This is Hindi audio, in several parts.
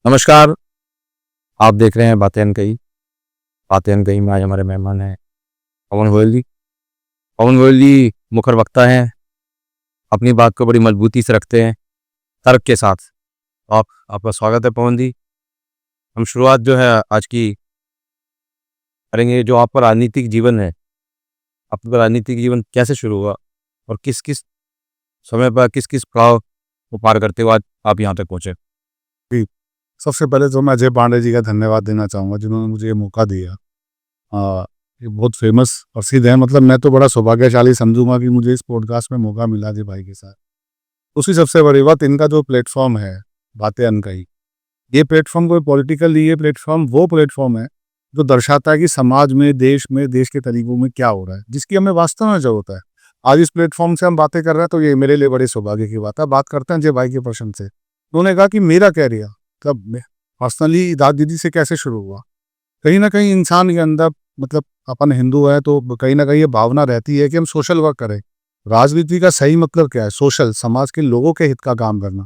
नमस्कार। आप देख रहे हैं बातें अनकही। बातें अनकही में आज हमारे मेहमान हैं पवन गोयल जी। पवन गोयल जी मुखर वक्ता हैं, अपनी बात को बड़ी मजबूती से रखते हैं, तर्क के साथ। आपका स्वागत है पवन जी। हम शुरुआत जो है आज की करेंगे, जो आपका राजनीतिक जीवन है, आपका राजनीतिक जीवन कैसे शुरू हुआ और किस किस समय पर किस किस पड़ाव को पार करते हुए आज आप यहाँ तक पहुँचे। जी, सबसे पहले तो मैं अजय पांडे जी का धन्यवाद देना चाहूँगा जिन्होंने मुझे ये मौका दिया। ये बहुत फेमस प्रसिद्ध है, मतलब मैं तो बड़ा सौभाग्यशाली समझूंगा कि मुझे इस पॉडकास्ट में मौका मिला जी भाई के साथ। उसकी सबसे बड़ी बात, इनका जो प्लेटफॉर्म है बातें अनकही, ये प्लेटफॉर्म कोई पॉलिटिकल नहीं, ये प्लेटफॉर्म वो प्लेटफॉर्म है जो दर्शाता है कि समाज में देश के तरीकों में क्या हो रहा है, जिसकी हमें वास्तव में जरूरत है। आज इस प्लेटफॉर्म से हम बातें कर रहे हैं तो ये मेरे लिए बड़े सौभाग्य की बात है। बात करते हैं जय भाई के प्रश्न से। उन्होंने कहा कि मेरा कैरियर मतलब पर्सनली राजनीति से कैसे शुरू हुआ। कहीं ना कहीं इंसान के अंदर, मतलब अपन हिंदू है तो कहीं ना कहीं ये भावना रहती है कि हम सोशल वर्क करें। राजनीति का सही मतलब क्या है? सोशल, समाज के लोगों के हित का काम करना।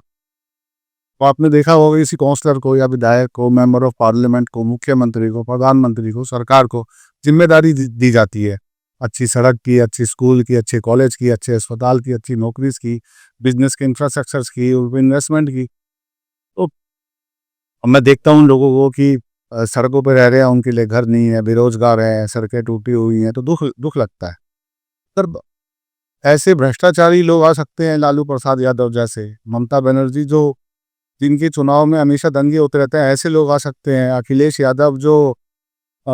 तो आपने देखा होगा किसी काउंसलर को या विधायक को, मेंबर ऑफ पार्लियामेंट को, मुख्यमंत्री को, प्रधानमंत्री को, सरकार को जिम्मेदारी दी जाती है अच्छी सड़क की, अच्छी स्कूल की, अच्छे कॉलेज की, अच्छे अस्पताल की, अच्छी नौकरी की, बिजनेस के इंफ्रास्ट्रक्चर की, इन्वेस्टमेंट की। तो अब मैं देखता हूँ लोगों को कि सड़कों पर रह रहे हैं, उनके लिए घर नहीं है, बेरोजगार हैं, सड़कें टूटी हुई हैं, तो दुख दुख लगता है। पर ऐसे भ्रष्टाचारी लोग आ सकते हैं, लालू प्रसाद यादव जैसे, ममता बनर्जी जो जिनके चुनाव में हमेशा दंगे होते रहते हैं, ऐसे लोग आ सकते हैं, अखिलेश यादव जो अ,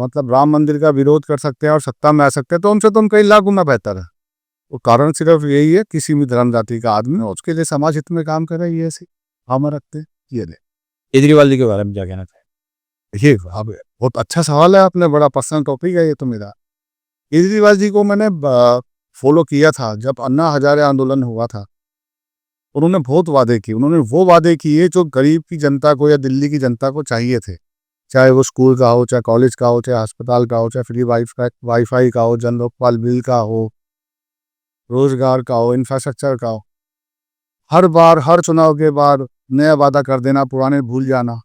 मतलब राम मंदिर का विरोध कर सकते हैं और सत्ता में आ सकते हैं। तो उनसे तो हम कई लाख गुना बेहतर है। वो कारण सिर्फ यही है, किसी भी धर्म जाति का आदमी हो, उसके लिए समाज हित में काम करे, ये ऐसे हम रखते हैं। ये ले केजरीवाल जी के बारे में क्या कहना चाहिए। देखिए, अब बहुत अच्छा सवाल है आपने, बड़ा पर्सनल टॉपिक है ये तो मेरा। केजरीवाल जी को मैंने फॉलो किया था जब अन्ना हजारे आंदोलन हुआ था। उन्होंने बहुत वादे किए, उन्होंने वो वादे किए जो गरीब की जनता को या दिल्ली की जनता को चाहिए थे। चाहे वो स्कूल का हो, चाहे कॉलेज का हो, चाहे अस्पताल का हो, चाहे फ्री वाईफाई का हो, जन लोकपाल बिल का हो, रोजगार का हो, इंफ्रास्ट्रक्चर का हो। हर बार, हर चुनाव के बाद नया वादा कर देना, पुराने भूल जाना।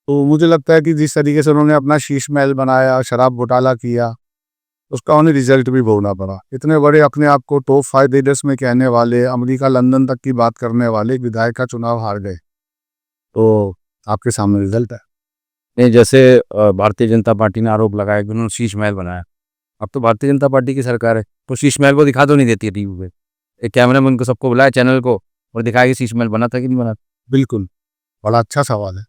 तो मुझे लगता है कि जिस तरीके से उन्होंने अपना शीश महल बनाया, शराब घोटाला किया, उसका उन्हें रिजल्ट भी भोगना पड़ा। इतने बड़े अपने आप को टॉप 5 लीडर्स में कहने वाले, अमेरिका लंदन तक की बात करने वाले एक विधायक का चुनाव हार गए। तो आपके सामने रिजल्ट है। नहीं, जैसे भारतीय जनता पार्टी ने आरोप लगाया कि उन्होंने शीश महल बनाया। अब तो भारतीय जनता पार्टी की सरकार है, तो शीश महल को दिखा तो नहीं देती है टीवी पे। एक कैमरामैन को सबको बुलाया चैनल को और दिखाया कि शीश महल बना था कि नहीं बना था। बिल्कुल, बड़ा अच्छा सवाल है।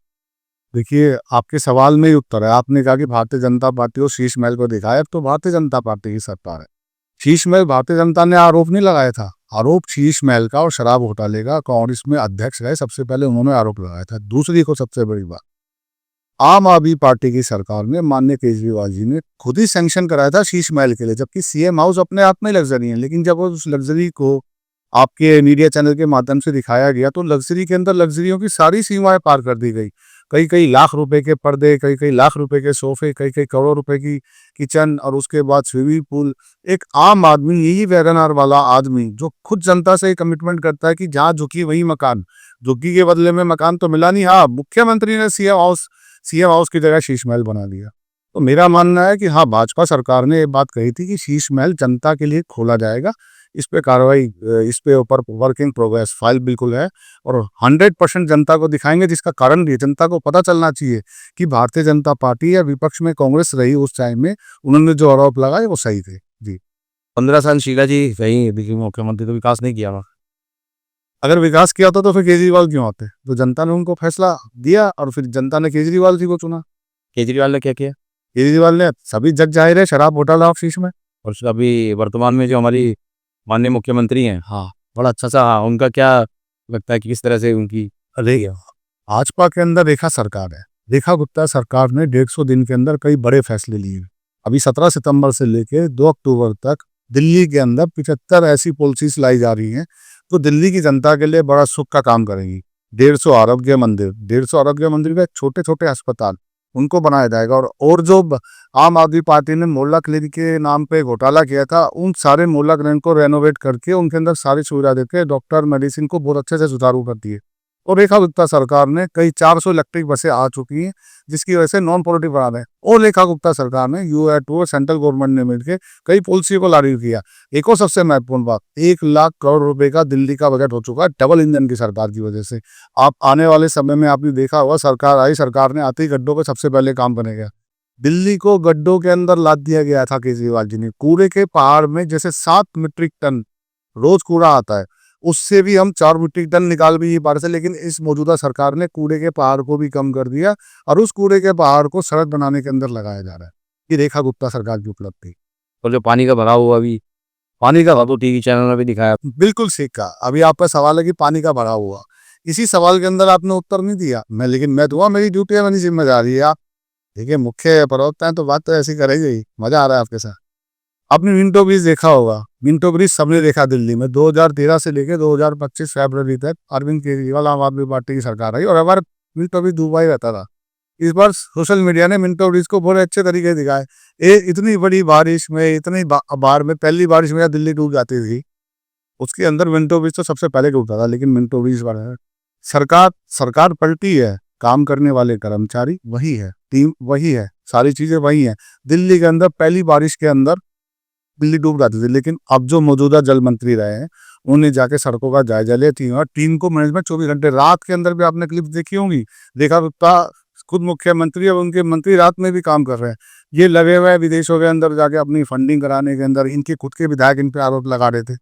देखिए, आपके सवाल में ही उत्तर है। आपने कहा कि भारतीय जनता पार्टी को शीश महल को दिखाया, अब तो भारतीय जनता पार्टी की सरकार है। शीश महल भारतीय जनता ने आरोप नहीं लगाया था। आरोप शीश महल का और शराब घोटाले का कांग्रेस में अध्यक्ष रहे, सबसे पहले उन्होंने आरोप लगाया था। दूसरी को सबसे बड़ी बात, आम आदमी पार्टी की सरकार ने, माननीय केजरीवाल जी ने खुद ही सैंक्शन कराया था शीश महल के लिए, जबकि सीएम हाउस अपने आप में लग्जरी है। लेकिन जब उस लग्जरी को आपके मीडिया चैनल के माध्यम से दिखाया गया तो लग्जरी के अंदर लग्जरियों की सारी सीमाएं पार कर दी गई। कई कई लाख रुपए के पर्दे, कई कई लाख रुपए के सोफे, कई कई करोड़ रुपए की किचन, और उसके बाद स्विमिंग पूल। एक आम आदमी, यही वैगनआर वाला आदमी जो खुद जनता से कमिटमेंट करता है कि जहाँ झुकी वही मकान, झुग्गी के बदले में मकान तो मिला नहीं। हाँ, मुख्यमंत्री ने सीएम हाउस की जगह शीश महल बना दिया। तो मेरा मानना है कि हाँ, भाजपा सरकार ने ये बात कही थी कि शीश महल जनता के लिए खोला जाएगा। इस पे कार्रवाई, इस पे ऊपर वर्क इन प्रोग्रेस फाइल बिल्कुल है, और 100% जनता को दिखाएंगे। जिसका कारण भी जनता को पता चलना चाहिए कि भारतीय जनता पार्टी या विपक्ष में कांग्रेस रही उस टाइम में, उन्होंने जो आरोप लगाए वो सही थे। जी, 15 साल शीला जी रही देखिए मुख्यमंत्री, तो विकास नहीं किया वहाँ। अगर विकास किया होता तो फिर केजरीवाल क्यों आते? तो जनता ने उनको फैसला दिया और फिर जनता ने केजरीवाल जी को चुना। केजरीवाल ने क्या किया। केजरीवाल ने, सभी जग जाहिर है, शराब घोटाला और शीश में। और अभी वर्तमान में जो हमारी माननीय मुख्यमंत्री हैं, हाँ, बड़ा अच्छा सा, हाँ, उनका क्या लगता है कि किस तरह से उनकी। अरे, भाजपा के अंदर रेखा सरकार है। रेखा गुप्ता सरकार ने 150 दिन के अंदर कई बड़े फैसले लिए। अभी 17 सितंबर से लेकर 2 अक्टूबर तक दिल्ली के अंदर 75 ऐसी पॉलिसीज लाई जा रही हैं तो दिल्ली की जनता के लिए बड़ा सुख का काम करेंगी। 150 आरोग्य मंदिर में छोटे छोटे अस्पताल, उनको बनाया जाएगा। और जो आम आदमी पार्टी ने मोहल्ला क्लिनिक के नाम पे घोटाला किया था, उन सारे मोहल्ला क्लिनिक को रेनोवेट करके उनके अंदर सारी सुविधा देके डॉक्टर मेडिसिन को बहुत अच्छे से सुचारू कर दिए। और रेखा गुप्ता सरकार ने कई 400 इलेक्ट्रिक बसें आ चुकी हैं, जिसकी वजह से नॉन पॉलिटिक बना रहे हैं। और रेखा गुप्ता सरकार ने यूएटू और सेंट्रल गवर्नमेंट ने मिलकर कई पॉलिसी को लागू किया। एक और सबसे महत्वपूर्ण बात, 1 लाख करोड़ रुपए का दिल्ली का बजट हो चुका है डबल इंजन की सरकार की वजह से। आप आने वाले समय में आपने देखा होगा, सरकार आई, सरकार ने आते ही गड्ढों पे सबसे पहले काम बनेगा। दिल्ली को गड्ढों के अंदर लाद दिया गया था केजरीवाल जी ने। कूड़े के पहाड़ में जैसे 7 मीट्रिक टन रोज कूड़ा आता है, उससे भी हम 4 मीट्रिक टन निकाल भी नहीं पा रहे थे, लेकिन इस मौजूदा सरकार ने कूड़े के पहाड़ को भी कम कर दिया और उस कूड़े के पहाड़ को सड़क बनाने के अंदर लगाया जा रहा है। ये रेखा गुप्ता सरकार की उपलब्धि। और जो पानी का भराव हुआ, अभी पानी का भराव टीवी चैनल में भी दिखाया। बिल्कुल ठीक कहा। अभी आपका सवाल है कि पानी का भराव हुआ, इसी सवाल के अंदर आपने उत्तर नहीं दिया। लेकिन मैं दूंगा, मेरी ड्यूटी है, मेरी जिम्मेदारी है। आप देखिए, मुख्य प्रवक्ता है तो बात तो ऐसी करेंगे ही। मजा आ रहा है आपके साथ। आपने मिंटो ब्रिज देखा होगा। मिंटो ब्रिज सबने देखा दिल्ली में। 2013 से लेकर 2025 फरवरी तक अरविंद केजरीवाल आम आदमी पार्टी की सरकार आई और हर बार मिंटो ब्रिज डूबा ही रहता था। इस बार सोशल मीडिया ने मिंटो ब्रिज को बड़े अच्छे तरीके से दिखाए। इतनी बड़ी बारिश में, इतनी बार में, पहली बारिश में दिल्ली डूब जाती थी, उसके अंदर मिंटो ब्रिज तो सबसे पहले डूबता था। लेकिन मिंटो ब्रिज पर सरकार सरकार पलटी है, काम करने वाले कर्मचारी वही है, टीम वही है, सारी चीजें वही है। दिल्ली के अंदर पहली बारिश के अंदर दिल्ली डूब जाती थी, लेकिन अब जो मौजूदा जल मंत्री रहे हैं, उन्हें जाके सड़कों का जायजा लेती हैं और टीम को मैनेजमेंट 24 घंटे, रात के अंदर भी आपने क्लिप देखी होंगी। देखा गुप्ता खुद मुख्यमंत्री और उनके मंत्री रात में भी काम कर रहे हैं। ये लगे हुए हैं विदेशों के अंदर जाके अपनी फंडिंग कराने के अंदर। इनके खुद के विधायक इन पे आरोप लगा रहे थे।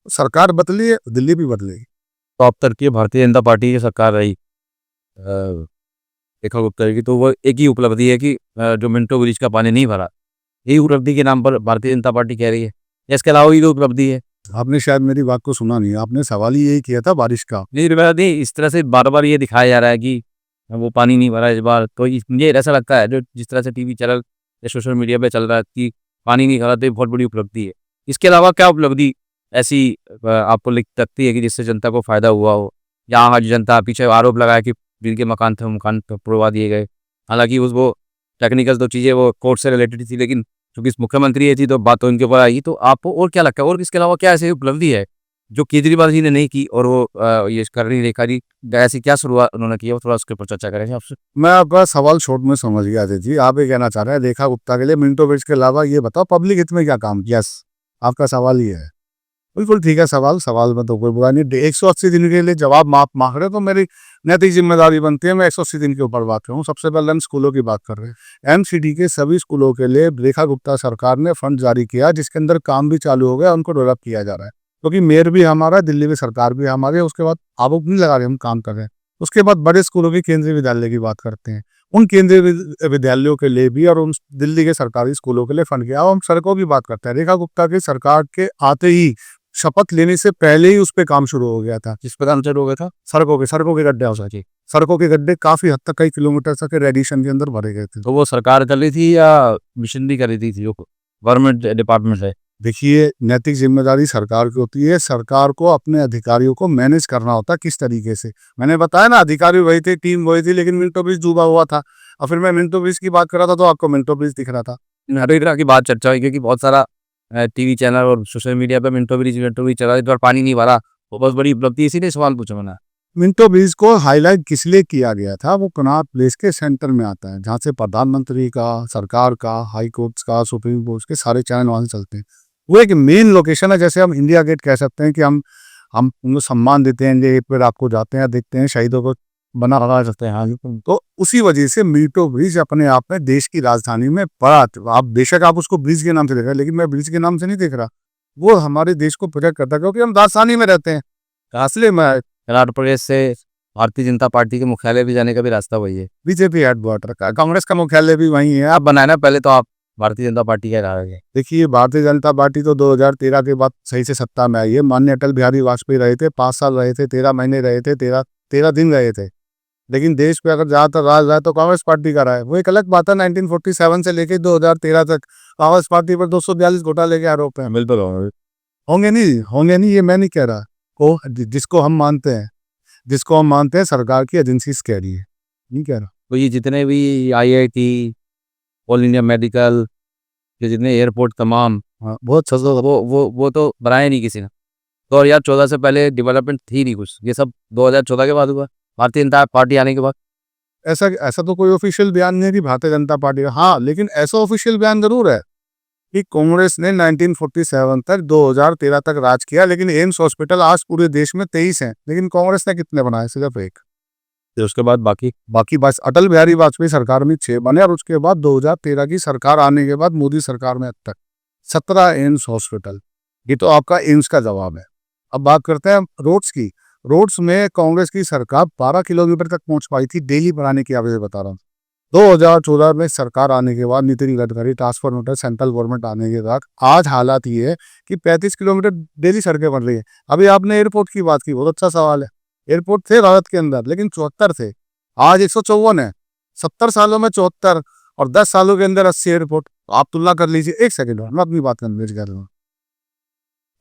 सरकार बदली है, दिल्ली भी बदलेगी। तो अब तक की भारतीय जनता पार्टी की सरकार रही रेखा गुप्ता की, तो वो एक ही उपलब्धि है कि जो मिंटो ब्रिज का पानी नहीं भरा, यही उपलब्धि के नाम पर भारतीय जनता पार्टी कह रही है। इसके अलावा ये तो उपलब्धि है आपने शायद मेरी बात को सुना नहीं। आपने सवाल ही यही किया था बारिश का। नहीं, इस तरह से बार बार ये दिखाया जा रहा है कि वो पानी नहीं भरा इस बार। तो मुझे ऐसा लगता है, जो जिस तरह से टीवी चैनल या सोशल मीडिया पे चल रहा है कि पानी नहीं भरा, तो ये बहुत बड़ी उपलब्धि है। इसके अलावा क्या उपलब्धि ऐसी आपको लगती है कि जिससे जनता को फायदा हुआ हो? यहाँ आज जनता पीछे आरोप लगाया कि जिनके मकान थे, मकान तोड़वा दिए गए। हालांकि वो टेक्निकल तो चीज़ें वो कोर्ट से रिलेटेड थी, लेकिन चूंकि मुख्यमंत्री ये थी तो बात तो इनके ऊपर आई। तो आपको और क्या लगता है, और इसके अलावा क्या ऐसी उपलब्धि है जो केजरीवाल जी ने नहीं की और वो ये कर रही रेखा जी, ऐसी क्या शुरुआत उन्होंने की है? वो थोड़ा उसके ऊपर चर्चा करेंगे आपसे। मैं आपका सवाल शॉर्ट में समझ गया अजय जी। आप ये कहना चाह रहे हैं रेखा गुप्ता के लिए मिंटो ब्रिज के अलावा ये बताओ पब्लिक हित में क्या काम। यस, आपका सवाल ये है। बिल्कुल ठीक है सवाल में तो कोई बुरा नहीं। 180 दिन के लिए जवाब मांग रहे, तो मेरी नैतिक जिम्मेदारी बनती है मैं 180 दिन के ऊपर बात करूँ। सबसे पहले हम स्कूलों की बात कर रहे हैं। एमसीडी के सभी स्कूलों के लिए रेखा गुप्ता सरकार ने फंड जारी किया, जिसके अंदर काम भी चालू हो गया, उनको डेवलप किया जा रहा है। क्योंकि मेयर भी हमारा, दिल्ली में सरकार भी हमारी है। उसके बाद आरोप नहीं लगा रहे, हम काम कर रहे हैं। उसके बाद बड़े स्कूलों की केंद्रीय विद्यालय की बात करते हैं। उन केंद्रीय विद्यालयों के लिए भी और उन दिल्ली के सरकारी स्कूलों के लिए फंड किया। हम सड़कों की बात करते हैं। रेखा गुप्ता की सरकार के आते ही, शपथ लेने से पहले ही उस पे काम शुरू हो गया था। जिस पर आंसर हो गया था, सड़कों के गड्ढे हो सके। सड़कों के गड्ढे काफी हद तक कई किलोमीटर तक रेडिएशन के अंदर भरे गए थे। तो वो सरकार कर रही थी या मिशनरी कर रही थी जो गवर्नमेंट डिपार्टमेंट है? देखिए, नैतिक जिम्मेदारी सरकार की होती है। सरकार को अपने अधिकारियों को मैनेज करना होता है किस तरीके से। मैंने बताया ना, अधिकारी वही थे, टीम वही थी, लेकिन मिंटो ब्रिज डूबा हुआ था। और फिर मैं मिंटो ब्रिज की बात कर रहा था तो आपको मिंटो ब्रिज दिख रहा था। हर एक तरह की बात चर्चा हुई, क्योंकि बहुत सारा टीवी चैनल और सोशल मीडिया पे मिंटो ब्रिज चला रहा है, इस बार पानी नहीं भरा, वो बहुत बड़ी उपलब्धि, इसीलिए सवाल पूछा मैंने। मिंटो ब्रिज को हाईलाइट किस लिए किया गया था? वो कनॉट प्लेस के सेंटर में आता है, जहाँ से प्रधानमंत्री का, सरकार का, हाई कोर्ट का, सुप्रीम कोर्ट के सारे चैनल वहां से चलते हैं। वो एक मेन लोकेशन है। जैसे हम इंडिया गेट कह सकते हैं कि हम उनको सम्मान देते हैं, इंडिया गेट पर आपको जाते हैं, देखते हैं, शहीदों को बना रखा सकते हैं। हाँ, तो उसी वजह से मिंटो ब्रिज अपने आप में देश की राजधानी में बड़ा, आप बेशक आप उसको ब्रिज के नाम से देख रहे हैं, लेकिन मैं ब्रिज के नाम से नहीं देख रहा। वो हमारे देश को प्रोटेक्ट करता है, क्योंकि हम राजधानी में रहते हैं। असली में कर्नाटक प्रदेश से भारतीय जनता पार्टी के मुख्यालय भी जाने का भी रास्ता वही है। बीजेपी हेडक्वार्टर का, कांग्रेस का मुख्यालय भी वही है। आप बनाए ना, पहले तो आप भारतीय जनता पार्टी का रहा है। देखिए, भारतीय जनता पार्टी तो 2013 के बाद सही से सत्ता में आई है। माननीय अटल बिहारी वाजपेयी रहे थे, 5 साल रहे थे, 13 महीने रहे थे, 13 दिन रहे थे। लेकिन देश पे अगर ज्यादातर राज रहा है तो कांग्रेस पार्टी का रहा है। वो एक अलग बात है। 1947 से लेकर 2013 तक कांग्रेस पार्टी पर 242 घोटाले के आरोप हैं। बिल्कुल होंगे नहीं, ये मैं नहीं कह रहा। जिसको हम मानते हैं सरकार की एजेंसीज कह रही है, नहीं कह रहा। तो ये जितने भी IIT, ऑल इंडिया मेडिकल, ये जितने एयरपोर्ट तमाम, बहुत सजा वो तो बनाए नहीं किसी ने। 2014 से पहले डेवलपमेंट थी नहीं कुछ, ये सब 2014 के बाद हुआ। भारतीय जनता पार्टी आने के बाद? ऐसा ऐसा तो कोई ऑफिशियल बयान नहीं है कि भारतीय जनता पार्टी, हाँ लेकिन ऐसा ऑफिशियल बयान जरूर है कि कांग्रेस ने 1947 तक 2013 तक राज किया, लेकिन एम्स हॉस्पिटल आज पूरे देश में 23 हैं, लेकिन कांग्रेस ने कितने बनाए? सिर्फ एक। फिर उसके बाद बाकी? बाकी बस अटल बिहारी वाजपेयी सरकार में 6 बने, और उसके बाद 2013 की सरकार आने के बाद मोदी सरकार में अब तक 17 एम्स हॉस्पिटल। ये तो आपका एम्स का जवाब है। अब बात करते हैं रोड्स की। रोड्स में कांग्रेस की सरकार 12 किलोमीटर तक पहुंच पाई थी डेली बनाने की, आपसे बता रहा हूँ। 2014 में सरकार आने के बाद नितिन गडकरी ट्रांसफर होकर सेंट्रल गवर्नमेंट आने के बाद आज हालात ये है कि 35 किलोमीटर डेली सड़कें बन रही है। अभी आपने एयरपोर्ट की बात की, बहुत अच्छा सवाल है। एयरपोर्ट थे भारत के अंदर, लेकिन 74 थे, आज 154 है। 70 सालों में 74 और 10 सालों के अंदर 80 एयरपोर्ट। आप तुलना कर लीजिए। एक सेकंड मैं अपनी बात कन्वर्ज कर रहा हूँ।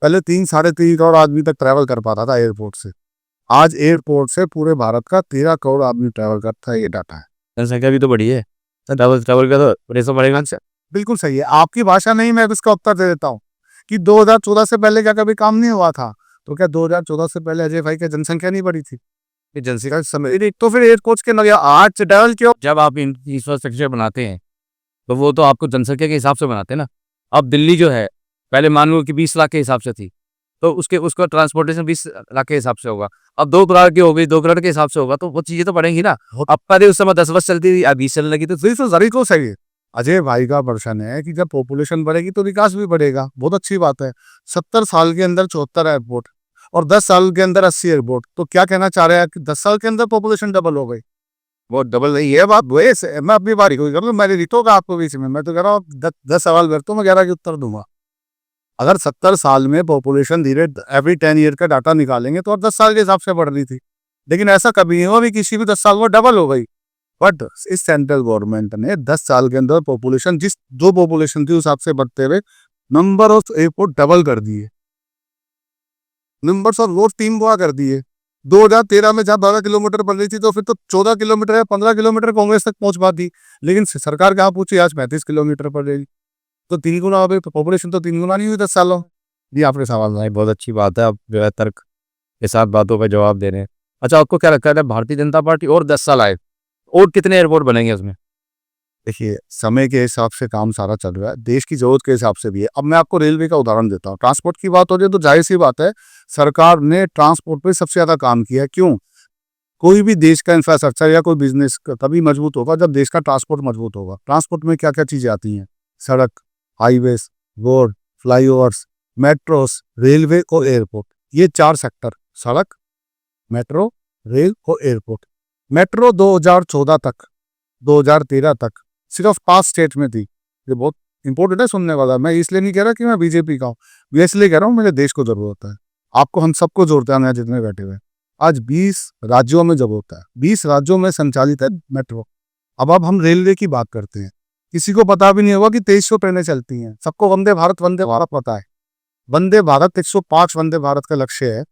पहले 3-3.5 करोड़ आदमी तक ट्रैवल कर पाता था एयरपोर्ट से, आज एयरपोर्ट से पूरे भारत का 13 करोड़ आदमी ट्रैवल करता है। ये डाटा है। जनसंख्या भी तो बढ़ी है, ट्रैवल ट्रैवल का तो रेशो बढ़ेगा ना। बिल्कुल सही है। आपकी भाषा नहीं, मैं इसका उत्तर दे देता हूँ कि 2014 से पहले क्या कभी काम नहीं हुआ था? तो क्या 2014 से पहले अजय भाई की जनसंख्या नहीं बढ़ी थी? ये जनसंख्या समय तो फिर एयरपोर्ट के नया आज ट्रैवल क्यों? जब आप इंफ्रास्ट्रक्चर बनाते हैं तो वो तो आपको जनसंख्या के हिसाब से बनाते हैं ना। अब दिल्ली जो है, पहले मान लो कि 20 लाख के हिसाब से थी, तो उसका ट्रांसपोर्टेशन 20 लाख के हिसाब से होगा। अब 2 करोड़ की हो गई, 2 करोड़ के हिसाब से होगा, तो वो चीजें तो बढ़ेंगी ना। अब पहले उस समय 10 बस चलती थी, अब 20 चलने लगी, तो तो सही है। अजय भाई का प्रश्न है कि जब पॉपुलेशन बढ़ेगी तो विकास भी बढ़ेगा। बहुत अच्छी बात है। 70 साल के अंदर 74 एयरपोर्ट और 10 साल के अंदर 80 एयरपोर्ट, तो क्या कहना चाह रहे हैं कि 10 साल के अंदर पॉपुलेशन डबल हो गई? वो डबल नहीं है बात। मैं अपनी बारी को कर लूँ, मैंने जीतोगा आपको बीच में। मैं तो कह रहा हूँ 10 सवाल करता हूँ, मैं 11 के उत्तर दूंगा। अगर 70 साल में पॉपुलेशन धीरे एवरी 10 ईयर का डाटा निकालेंगे तो 10 साल के हिसाब से बढ़ रही थी, लेकिन ऐसा कभी नहीं हुआ भी किसी भी 10 साल में डबल हो गई। बट इस सेंट्रल गवर्नमेंट ने 10 साल के अंदर पॉपुलेशन जो पॉपुलेशन थी उस हिसाब से बढ़ते हुए नंबर ऑफ एयरपोर्ट डबल कर दिए, नंबर्स ऑफ रोड 3 गुना कर दिए। 2013 में जहाँ 12 किलोमीटर बन रही थी, तो फिर तो 14 किलोमीटर या 15 किलोमीटर कांग्रेस तक पहुंच पाती, लेकिन सरकार कहाँ पूछी, आज 35 किलोमीटर पड़ रही। तो 3 गुना हो गई पॉपुलेशन, तो 3 गुना नहीं हुई 10 सालों। ये आपके सवाल भाई बहुत अच्छी बात है, आप जो है तर्क के साथ बातों का जवाब दे रहे हैं। अच्छा, आपको क्या लगता है भारतीय जनता पार्टी और 10 साल आए और कितने एयरपोर्ट बनेंगे उसमें? देखिए, समय के हिसाब से काम सारा चल रहा है, देश की जरूरत के हिसाब से भी है। अब मैं आपको रेलवे का उदाहरण देता हूँ। ट्रांसपोर्ट की बात हो रही है तो जाहिर सी बात है, सरकार ने ट्रांसपोर्ट पे सबसे ज्यादा काम किया। क्यों? कोई भी देश का इंफ्रास्ट्रक्चर या कोई बिजनेस तभी मजबूत होगा जब देश का ट्रांसपोर्ट मजबूत होगा। ट्रांसपोर्ट में क्या क्या चीजें आती हैं? सड़क, highways, road, flyovers, metros, railway और एयरपोर्ट। ये 4 सेक्टर, सड़क, मेट्रो, रेल और एयरपोर्ट। मेट्रो 2014 तक 2013 तक सिर्फ 5 स्टेट में थी। ये बहुत इंपॉर्टेंट है, सुनने वाला। मैं इसलिए नहीं कह रहा कि मैं बीजेपी का हूँ, मैं इसलिए कह रहा हूँ मेरे देश को जरूरत है। आपको, हम सबको जोड़ता है, जितने बैठे हुए। आज 20 राज्यों में जब होता है, 20 राज्यों में संचालित है मेट्रो। अब हम रेलवे की बात करते हैं, किसी को पता भी नहीं होगा कि 2300 ट्रेनें चलती हैं। सबको वंदे भारत पता है। वंदे भारत 105 वंदे भारत का लक्ष्य है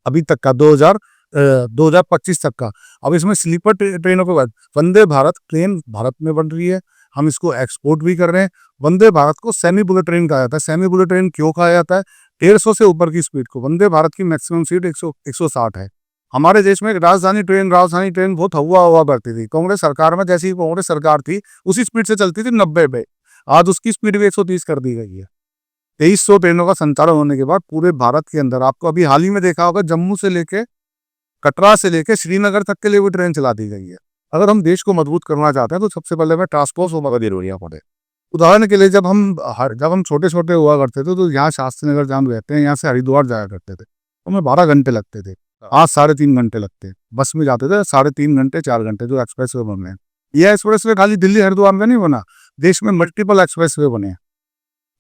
अभी तक का, 2025 तक का। अब इसमें स्लीपर ट्रेनों के बाद वंदे भारत ट्रेन भारत में बन रही है, हम इसको एक्सपोर्ट भी कर रहे हैं। वंदे भारत को सेमी बुलेट ट्रेन कहा जाता है। सेमी बुलेट ट्रेन क्यों कहा जाता है? 150 से ऊपर की स्पीड को। वंदे भारत की मैक्सिमम स्पीड 160 है। हमारे देश में राजधानी ट्रेन बहुत हुआ बढ़ती थी। कांग्रेस सरकार में, जैसी कांग्रेस सरकार थी उसी स्पीड से चलती थी 90 पे। आज उसकी स्पीड भी 130 कर दी गई है। 2300 ट्रेनों का संचालन होने के बाद पूरे भारत के अंदर, आपको अभी हाल ही में देखा होगा, जम्मू से लेके कटरा से लेके श्रीनगर तक के लिए भी ट्रेन चला दी गई है। अगर हम देश को मजबूत करना चाहते हैं तो सबसे पहले हमें ट्रांसपोर्ट होना जरूरी है। उदाहरण के लिए, जब हम छोटे छोटे हुआ करते थे तो यहाँ शास्त्री नगर जहाँ रहते हैं, यहाँ से हरिद्वार जाया करते थे, तो हमें 12 घंटे लगते थे। आज 3.5 घंटे लगते हैं। बस में जाते थे 3.5 घंटे 4 घंटे, जो एक्सप्रेस वे बन रहे हैं। यह एक्सप्रेस वे खाली दिल्ली हरिद्वार में नहीं बना, देश में मल्टीपल एक्सप्रेस वे बने हैं।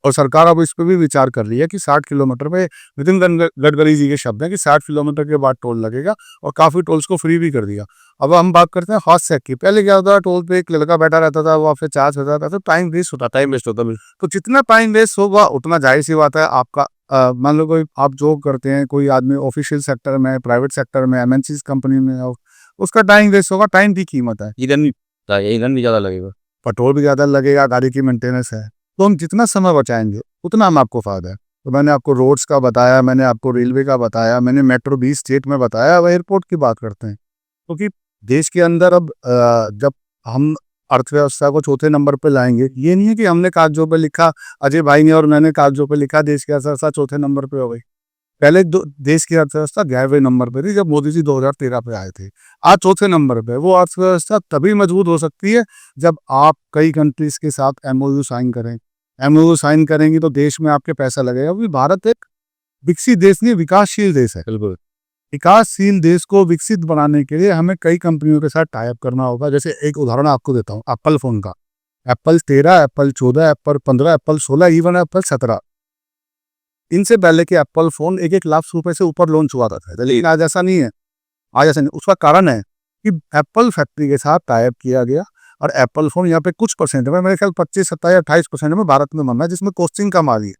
और सरकार अब इस पर भी विचार कर रही है कि 60 किलोमीटर पे, नितिन गडकरी जी के शब्द हैं कि 60 किलोमीटर के बाद टोल लगेगा, और काफी टोल्स को फ्री भी कर दिया। अब हम बात करते हैं फास्टैग की। पहले क्या होता था, टोल पे एक लड़का बैठा रहता था, वो आपसे चार्ज होता था, तो टाइम वेस्ट होता। तो जितना टाइम वेस्ट होगा उतना जाहिर सी बात है आपका, मान लो कोई आप जॉब करते हैं, कोई आदमी ऑफिशियल सेक्टर में, प्राइवेट सेक्टर में, एमएनसी कंपनी में हो, उसका टाइम वेस्ट होगा। टाइम की कीमत है। ईंधन भी ज्यादा लगेगा, पेट्रोल भी ज्यादा लगेगा, गाड़ी की मेंटेनेंस है। तो हम जितना समय बचाएंगे उतना हम आपको फायदा है। तो मैंने आपको रोड्स का बताया, मैंने आपको रेलवे का बताया, मैंने मेट्रो 20 स्टेट में बताया। अब एयरपोर्ट की बात करते हैं। क्योंकि देश के अंदर अब जब हम अर्थव्यवस्था को चौथे नंबर पे लाएंगे, ये नहीं है कि हमने कागजों पे लिखा, अजय भाई ने और मैंने कागजों पे लिखा, देश की अर्थव्यवस्था चौथे नंबर पे हो गई। पहले देश की अर्थव्यवस्था 11वें नंबर पे थी जब मोदी जी 2013 पे आए थे। आज चौथे नंबर पे। वो अर्थव्यवस्था तभी मजबूत हो सकती है जब आप कई कंट्रीज के साथ एमओयू साइन करें। एमओयू साइन करेंगी तो देश में आपके पैसा लगेगा। अभी भारत एक विकसित देश नहीं, विकासशील देश है। बिल्कुल। विकासशील देश को विकसित बनाने के लिए हमें कई कंपनियों के साथ टाई अप करना होगा। जैसे एक उदाहरण आपको देता हूँ, एप्पल फोन का। Apple 13, Apple 14, Apple 15, Apple 16, even Apple 17। इनसे पहले के एप्पल फोन 1-1 लाख रुपए से ऊपर लॉन्च हुआ था, लेकिन आज ऐसा नहीं है। आज ऐसा नहीं। उसका कारण है कि एप्पल फैक्ट्री के साथ टाई अप किया गया और एप्पल फोन यहाँ पे कुछ परसेंट में, मेरे ख्याल 25, 27, 28% में भारत में बन रहा है, जिसमें कॉस्टिंग कम आ रही है।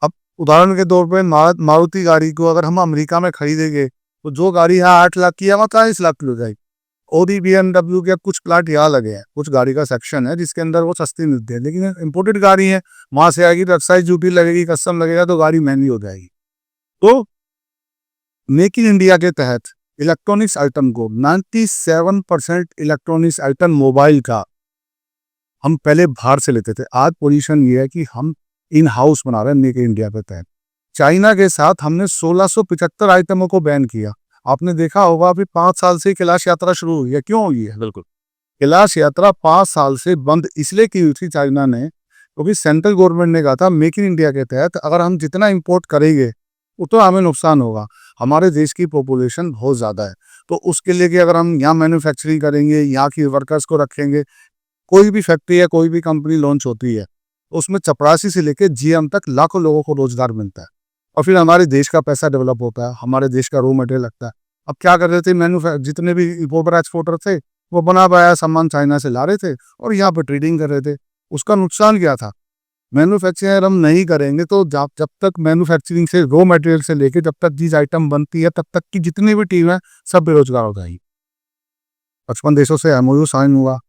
अब उदाहरण के तौर पे मारुति गाड़ी को अगर हम अमेरिका में खरीदेंगे तो जो गाड़ी यहाँ 8 लाख की है वहाँ 40 लाख की हो जाएगी। ओडी BMW के कुछ प्लाट यहाँ लगे हैं, कुछ गाड़ी का सेक्शन है जिसके अंदर वो सस्ती मिलती है, लेकिन इम्पोर्टेड गाड़ी है, वहां से आएगी तो एक्साइज ड्यूटी लगेगी, कस्टम लगेगा तो गाड़ी महंगी हो जाएगी। तो मेक इन इंडिया के तहत इलेक्ट्रॉनिक्स आइटम को 97% इलेक्ट्रॉनिक्स आइटम मोबाइल का हम पहले बाहर से लेते थे। आज पोजीशन ये है कि हम इन हाउस बना रहे हैं मेक इन इंडिया के तहत। चाइना के साथ हमने 1675 आइटमों को बैन किया। आपने देखा होगा अभी 5 साल से कैलाश यात्रा शुरू हुई है। क्यों हुई है? बिल्कुल। कैलाश यात्रा 5 साल से बंद इसलिए की हुई थी चाइना ने, क्योंकि सेंट्रल गवर्नमेंट ने कहा था मेक इन इंडिया के तहत अगर हम जितना इंपोर्ट करेंगे उतना हमें नुकसान होगा। हमारे देश की पॉपुलेशन बहुत ज़्यादा है, तो उसके लिए कि अगर हम यहाँ मैन्युफैक्चरिंग करेंगे, यहाँ की वर्कर्स को रखेंगे, कोई भी फैक्ट्री या कोई भी कंपनी लॉन्च होती है उसमें चपरासी से लेकर जीएम तक लाखों लोगों को रोजगार मिलता है और फिर हमारे देश का पैसा डेवलप होता है, हमारे देश का रॉ मटेरियल लगता है। अब क्या कर रहे थे, जितने भी इम्पोर्टर एक्सपोर्टर थे वो बना बनाया सामान चाइना से ला रहे थे और यहाँ पे ट्रेडिंग कर रहे थे। उसका नुकसान क्या था? मैन्युफैक्चरिंग हम नहीं करेंगे तो जब तक मैन्युफैक्चरिंग से रॉ मटेरियल से लेके जब तक चीज आइटम बनती है तब तक की जितनी भी टीम है सब बेरोजगार हो जाएगी। 55 देशों से एमओयू साइन हुआ।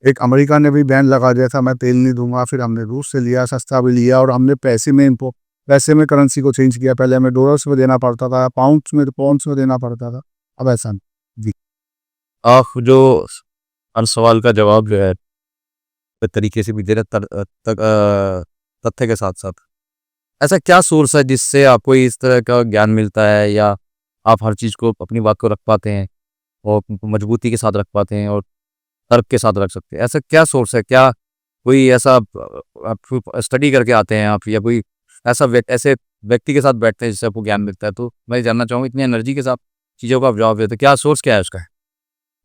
एक अमेरिका ने भी बैन लगा दिया था, मैं तेल नहीं दूंगा। फिर हमने रूस से लिया, सस्ता भी लिया और हमने पैसे में करेंसी को चेंज किया। पहले हमें डॉलर्स में देना पड़ता था, पाउंड्स में देना पड़ता था, अब ऐसा नहीं। जी। आप जो हर सवाल का जवाब जो है तरीके से भी दे रहे तथ्य के साथ साथ, ऐसा क्या सोर्स है जिससे आपको इस तरह का ज्ञान मिलता है या आप हर चीज़ को अपनी बात को रख पाते हैं और मजबूती के साथ रख पाते हैं और तर्क के साथ रख सकते हैं? ऐसा क्या सोर्स है? क्या कोई ऐसा आप स्टडी करके आते हैं आप, या कोई ऐसे व्यक्ति के साथ बैठते हैं जिससे आपको ज्ञान मिलता है? तो मैं जानना चाहूँगा, इतनी एनर्जी के साथ चीज़ों का आप जवाब देते हैं, क्या सोर्स क्या है उसका?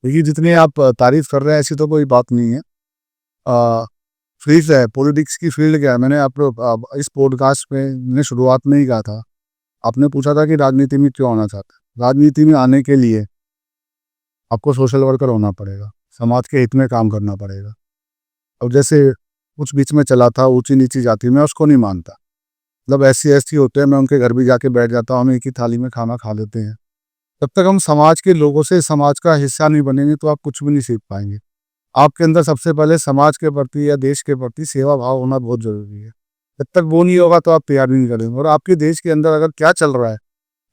देखिए, जितनी आप तारीफ कर रहे हैं ऐसी तो कोई बात नहीं है। फील्ड है, पॉलिटिक्स की फील्ड क्या है। मैंने आपको इस पॉडकास्ट में मैंने शुरुआत में ही कहा था, आपने पूछा था कि राजनीति में क्यों आना चाहते हैं। राजनीति में आने के लिए आपको सोशल वर्कर होना पड़ेगा, समाज के हित में काम करना पड़ेगा। अब जैसे कुछ बीच में चला था ऊंची नीची जाति में, उसको नहीं मानता। मतलब SC ST होते हैं, मैं उनके घर भी जाके बैठ जाता हूँ, हम एक ही थाली में खाना खा लेते हैं। जब तक हम समाज के लोगों से समाज का हिस्सा नहीं बनेंगे तो आप कुछ भी नहीं सीख पाएंगे। आपके अंदर सबसे पहले समाज के प्रति या देश के प्रति सेवा भाव होना बहुत जरूरी है। जब तक वो नहीं होगा तो आप तैयार नहीं करेंगे। और आपके देश के अंदर अगर क्या चल रहा है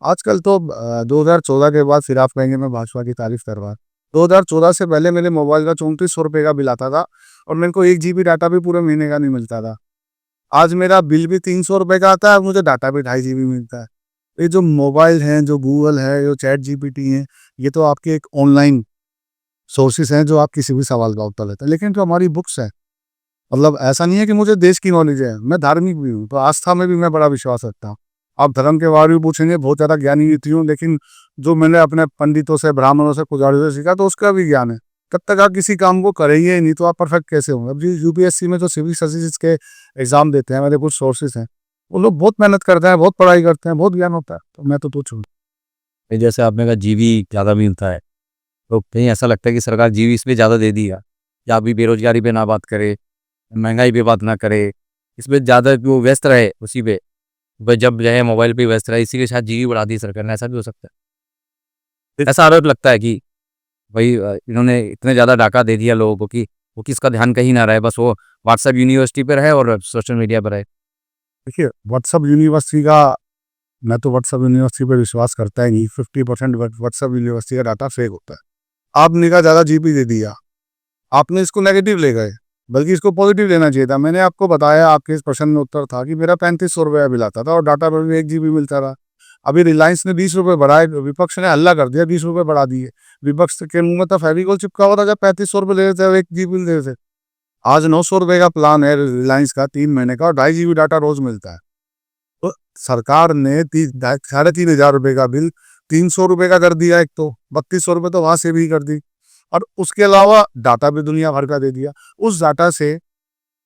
आजकल, तो 2014 के बाद फिर आप कहेंगे मैं भाजपा की तारीफ कर रहा। 2014 से पहले मेरे मोबाइल का 3400 रुपये का बिल आता था और मेरे को 1 GB डाटा भी पूरे महीने का नहीं मिलता था। आज मेरा बिल भी 300 रुपये का आता है, मुझे डाटा भी 2.5 GB मिलता है। ये जो मोबाइल हैं, जो गूगल है, जो ChatGPT हैं, ये तो आपके एक ऑनलाइन सोर्सेस हैं जो आप किसी भी सवाल का उत्तर लेते हैं। लेकिन जो हमारी बुक्स है, मतलब ऐसा नहीं है कि मुझे देश की नॉलेज है, मैं धार्मिक भी हूँ, तो आस्था में भी मैं बड़ा विश्वास रखता हूँ। आप धर्म के बारे में पूछेंगे, बहुत ज़्यादा ज्ञानी व्यक्ति हूँ, लेकिन जो मैंने अपने पंडितों से, ब्राह्मणों से, पुजारियों से सीखा तो उसका भी ज्ञान है। तब तक आप किसी काम को करेंगे ही नहीं तो आप परफेक्ट कैसे होंगे? अब जी UPSC में जो सिविल सर्विसेज के एग्जाम देते हैं, मेरे कुछ सोर्सेज हैं, वो लोग बहुत मेहनत करते हैं, बहुत पढ़ाई करते हैं, बहुत ज्ञान होता है, तो मैं तो तुच्छ हूँ। जैसे आपने कहा जीवी ज़्यादा मिलता है, तो कहीं ऐसा लगता है कि सरकार जीवी इसमें ज़्यादा दे दी है, या अभी बेरोजगारी पे ना बात करे, महंगाई पे बात ना करे, इसमें ज़्यादा वो व्यस्त रहे उसी पे, जब जो है मोबाइल पे व्यस्त रहे, इसीलिए शायद जीवी बढ़ा दी सरकार ने, ऐसा भी हो सकता है? ऐसा आरोप लगता है कि भाई इन्होंने इतने ज़्यादा डाका दे दिया लोगों को कि वो किसका ध्यान कहीं ना रहे, बस वो व्हाट्सएप यूनिवर्सिटी पे रहे और सोशल मीडिया पर रहे। देखिए, व्हाट्सएप यूनिवर्सिटी का, मैं तो व्हाट्सएप यूनिवर्सिटी पर विश्वास करता ही नहीं। 50% व्हाट्सएप यूनिवर्सिटी का डाटा फेक होता है। आपने कहा ज़्यादा जीबी दे दिया, आपने इसको नेगेटिव ले गए, बल्कि इसको पॉजिटिव लेना चाहिए था। मैंने आपको बताया, आपके इस प्रश्न में उत्तर था कि मेरा 3500 रुपये बिल आता था और डाटा पर भी 1 जीबी मिलता रहा। अभी रिलायंस ने 20 रुपये बढ़ाए, विपक्ष ने हल्ला कर दिया, 20 रुपये बढ़ा दिए। विपक्ष के मुंह में तो फेविकोल चिपका हुआ था जब 3500 रुपये ले रहे थे और 1 जीबी ले रहे थे। आज 900 रुपये का प्लान है रिलायंस का 3 महीने का और 2.5 जीबी डाटा रोज मिलता है। तो सरकार ने 3,500 रुपये का बिल 300 रुपये का कर दिया। एक तो 3200 रुपये तो वहां से भी कर दी और उसके अलावा डाटा भी दुनिया भर का दे दिया। उस डाटा से,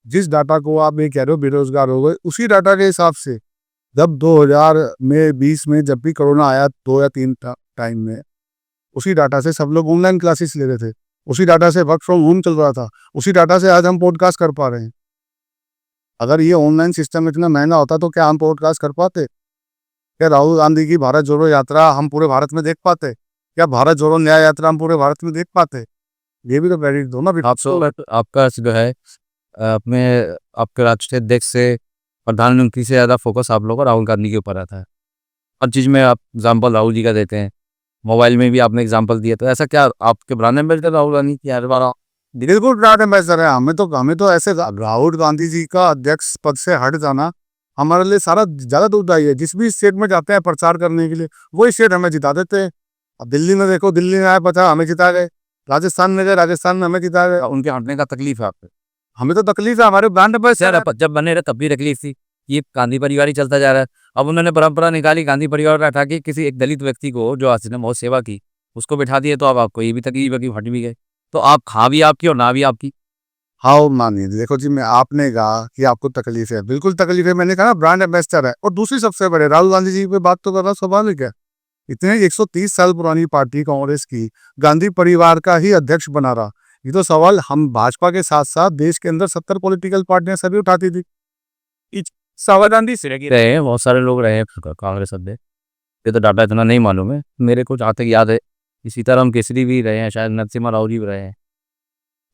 जिस डाटा को आप ये कह रहे हो बेरोजगार हो गए, उसी डाटा के हिसाब से जब 2020 में जब भी कोरोना आया 2 या 3 टाइम में, उसी डाटा से सब लोग ऑनलाइन क्लासेस ले रहे थे, उसी डाटा से वर्क फ्रॉम होम चल रहा था, उसी डाटा से आज हम पॉडकास्ट कर पा रहे हैं। अगर ये ऑनलाइन सिस्टम इतना महंगा होता तो क्या हम पॉडकास्ट कर पाते? क्या राहुल गांधी की भारत जोड़ो यात्रा हम पूरे भारत में देख पाते? क्या भारत जोड़ो न्याय यात्रा हम पूरे भारत में देख पाते? ये भी तो वैलिड दो ना। आपका जो है अपने आपके राष्ट्रीय अध्यक्ष से, प्रधानमंत्री से ज़्यादा फोकस आप लोगों का राहुल गांधी के ऊपर आता है। हर चीज़ में आप एग्जाम्पल राहुल जी का देते हैं, मोबाइल में भी आपने एग्जाम्पल दिया। तो ऐसा क्या आपके ब्रांड एम्बेसडर राहुल गांधी की हर बार बिल्कुल ब्रांड एम्बेसडर है। हमें तो ऐसे राहुल गांधी जी का अध्यक्ष पद से हट जाना हमारे लिए सारा ज़्यादा दुखदायी है। जिस भी स्टेट में जाते हैं प्रचार करने के लिए, वही स्टेट हमें जिता देते हैं। अब दिल्ली में देखो, दिल्ली में आए पता हमें जिता गए, राजस्थान में गए, राजस्थान में हमें जिता गए। उनके हटने का तकलीफ है आपको? हमें तो तकलीफ है, हमारे ब्रांड एम्बेसडर सर जब बने रहे तब भी तकलीफ थी। ये गांधी परिवार ही चलता जा रहा है। अब उन्होंने परंपरा निकाली गांधी परिवार का हटा के किसी एक दलित व्यक्ति को जो आज ने बहुत सेवा की उसको बैठा दिए, तो अब आपको ये भी तकलीफ है कि हट भी गए। तो आप खा भी आपकी और ना भी आपकी। हाँ मानिए, देखो जी, मैं आपने कहा कि आपको तकलीफ है, बिल्कुल तकलीफ है। मैंने कहा ना ब्रांड एम्बेसडर है। और दूसरी सबसे बड़े राहुल गांधी जी पे बात तो करना स्वाभाविक है। इतने 130 साल पुरानी पार्टी कांग्रेस की गांधी परिवार का ही अध्यक्ष बना रहा। ये तो सवाल हम भाजपा के साथ साथ देश के अंदर 70 पॉलिटिकल पार्टियां सभी उठाती थी। राहुल गांधी से रहे हैं, बहुत सारे लोग रहे हैं कांग्रेस अध्यक्ष। ये तो डाटा इतना नहीं मालूम है मेरे को, जहाँ तक याद है सीताराम केसरी भी रहे हैं, शायद नरसिम्हा राव जी भी रहे हैं।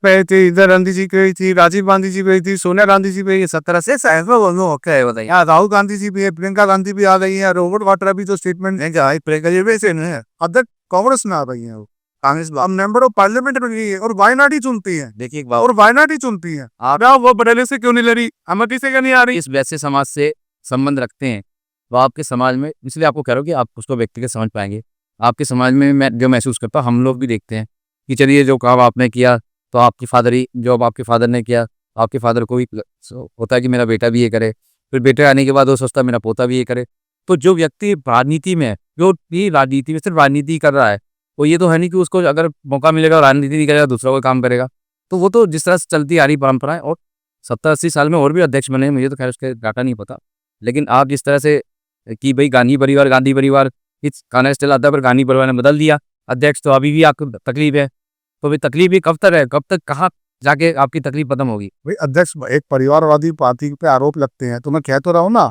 गई थी, इंदिरा गांधी जी गई थी, राजीव गांधी जी गई थी, सोनिया गांधी जी भी, 17 से बताइए। यहाँ राहुल गांधी जी भी है, प्रियंका गांधी भी आ रही है, रॉबर्ट वाड्रा भी तो स्टेटमेंट है, प्रियंका जी वैसे है अध्यक्ष कांग्रेस में आ रही है। कांग्रेस अब मेंबर ऑफ पार्लियामेंट बन गई है और वायनाड ही चुनती है। देखिए और वायनाड ही चुनती है। आप वो बरेली से क्यों नहीं लड़ी, अमेठी से क्यों नहीं आ रही? इस वैसे समाज से संबंध रखते हैं तो आपके समाज में, इसलिए आपको कह रहा हूँ कि आप उसको व्यक्तिगत समझ पाएंगे। आपके समाज में मैं जो महसूस करता हूँ, हम लोग भी देखते हैं कि चलिए जो काम आपने किया तो आपकी फादर ही, जो आपके फादर ने किया, आपके फादर को भी होता है कि मेरा बेटा भी ये करे, फिर बेटे आने के बाद वो सोचता है मेरा पोता भी ये करे। तो जो व्यक्ति राजनीति में है, जो भी राजनीति में सिर्फ राजनीति कर रहा है, वो ये तो है नहीं कि उसको अगर मौका मिलेगा राजनीति नहीं करेगा दूसरा कोई काम करेगा। तो वो तो जिस तरह से चलती आ रही परंपरा है। और 70-80 साल में और भी अध्यक्ष बने, मुझे तो खैर उसके डाटा नहीं पता। लेकिन आप जिस तरह से कि भाई गांधी परिवार इस कांग्रेस चलाता है, पर गांधी परिवार ने बदल दिया अध्यक्ष, तो अभी भी आपको तकलीफ है। तो भाई तकलीफ भी कब तक है, कब तक कहाँ जाके आपकी तकलीफ खत्म होगी? भाई अध्यक्ष एक परिवारवादी पार्टी पे आरोप लगते हैं, तो मैं कह तो रहा हूँ ना,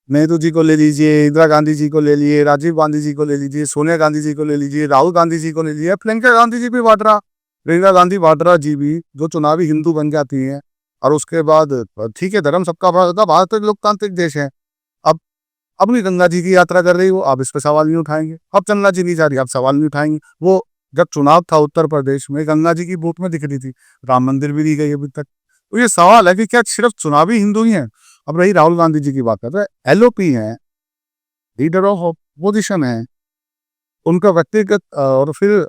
नेहरू जी को ले लीजिए, इंदिरा गांधी जी को ले लीजिए, राजीव गांधी जी को ले लीजिए, सोनिया गांधी जी को ले लीजिए, राहुल गांधी जी को ले लीजिए, प्रियंका गांधी जी भी वाड्रा, प्रियंका गांधी वाड्रा जी भी जो चुनावी हिंदू बन जाती हैं। और उसके बाद ठीक है, धर्म सबका अपना होता है, भारत एक लोकतांत्रिक देश है। अब अपनी गंगा जी की यात्रा कर रही हो, आप इस पर सवाल नहीं उठाएंगे। अब गंगा जी नहीं जा रही, आप सवाल नहीं उठाएंगे। वो जब चुनाव था उत्तर प्रदेश में, गंगा जी की बूथ में दिख रही थी, राम मंदिर भी दी गई अभी तक। तो ये सवाल है कि क्या सिर्फ चुनावी हिंदू ही हैं? अब रही राहुल गांधी जी की बात कर रहे हैं, एलओपी है, लीडर ऑफ अपोजिशन है, उनका व्यक्तिगत और फिर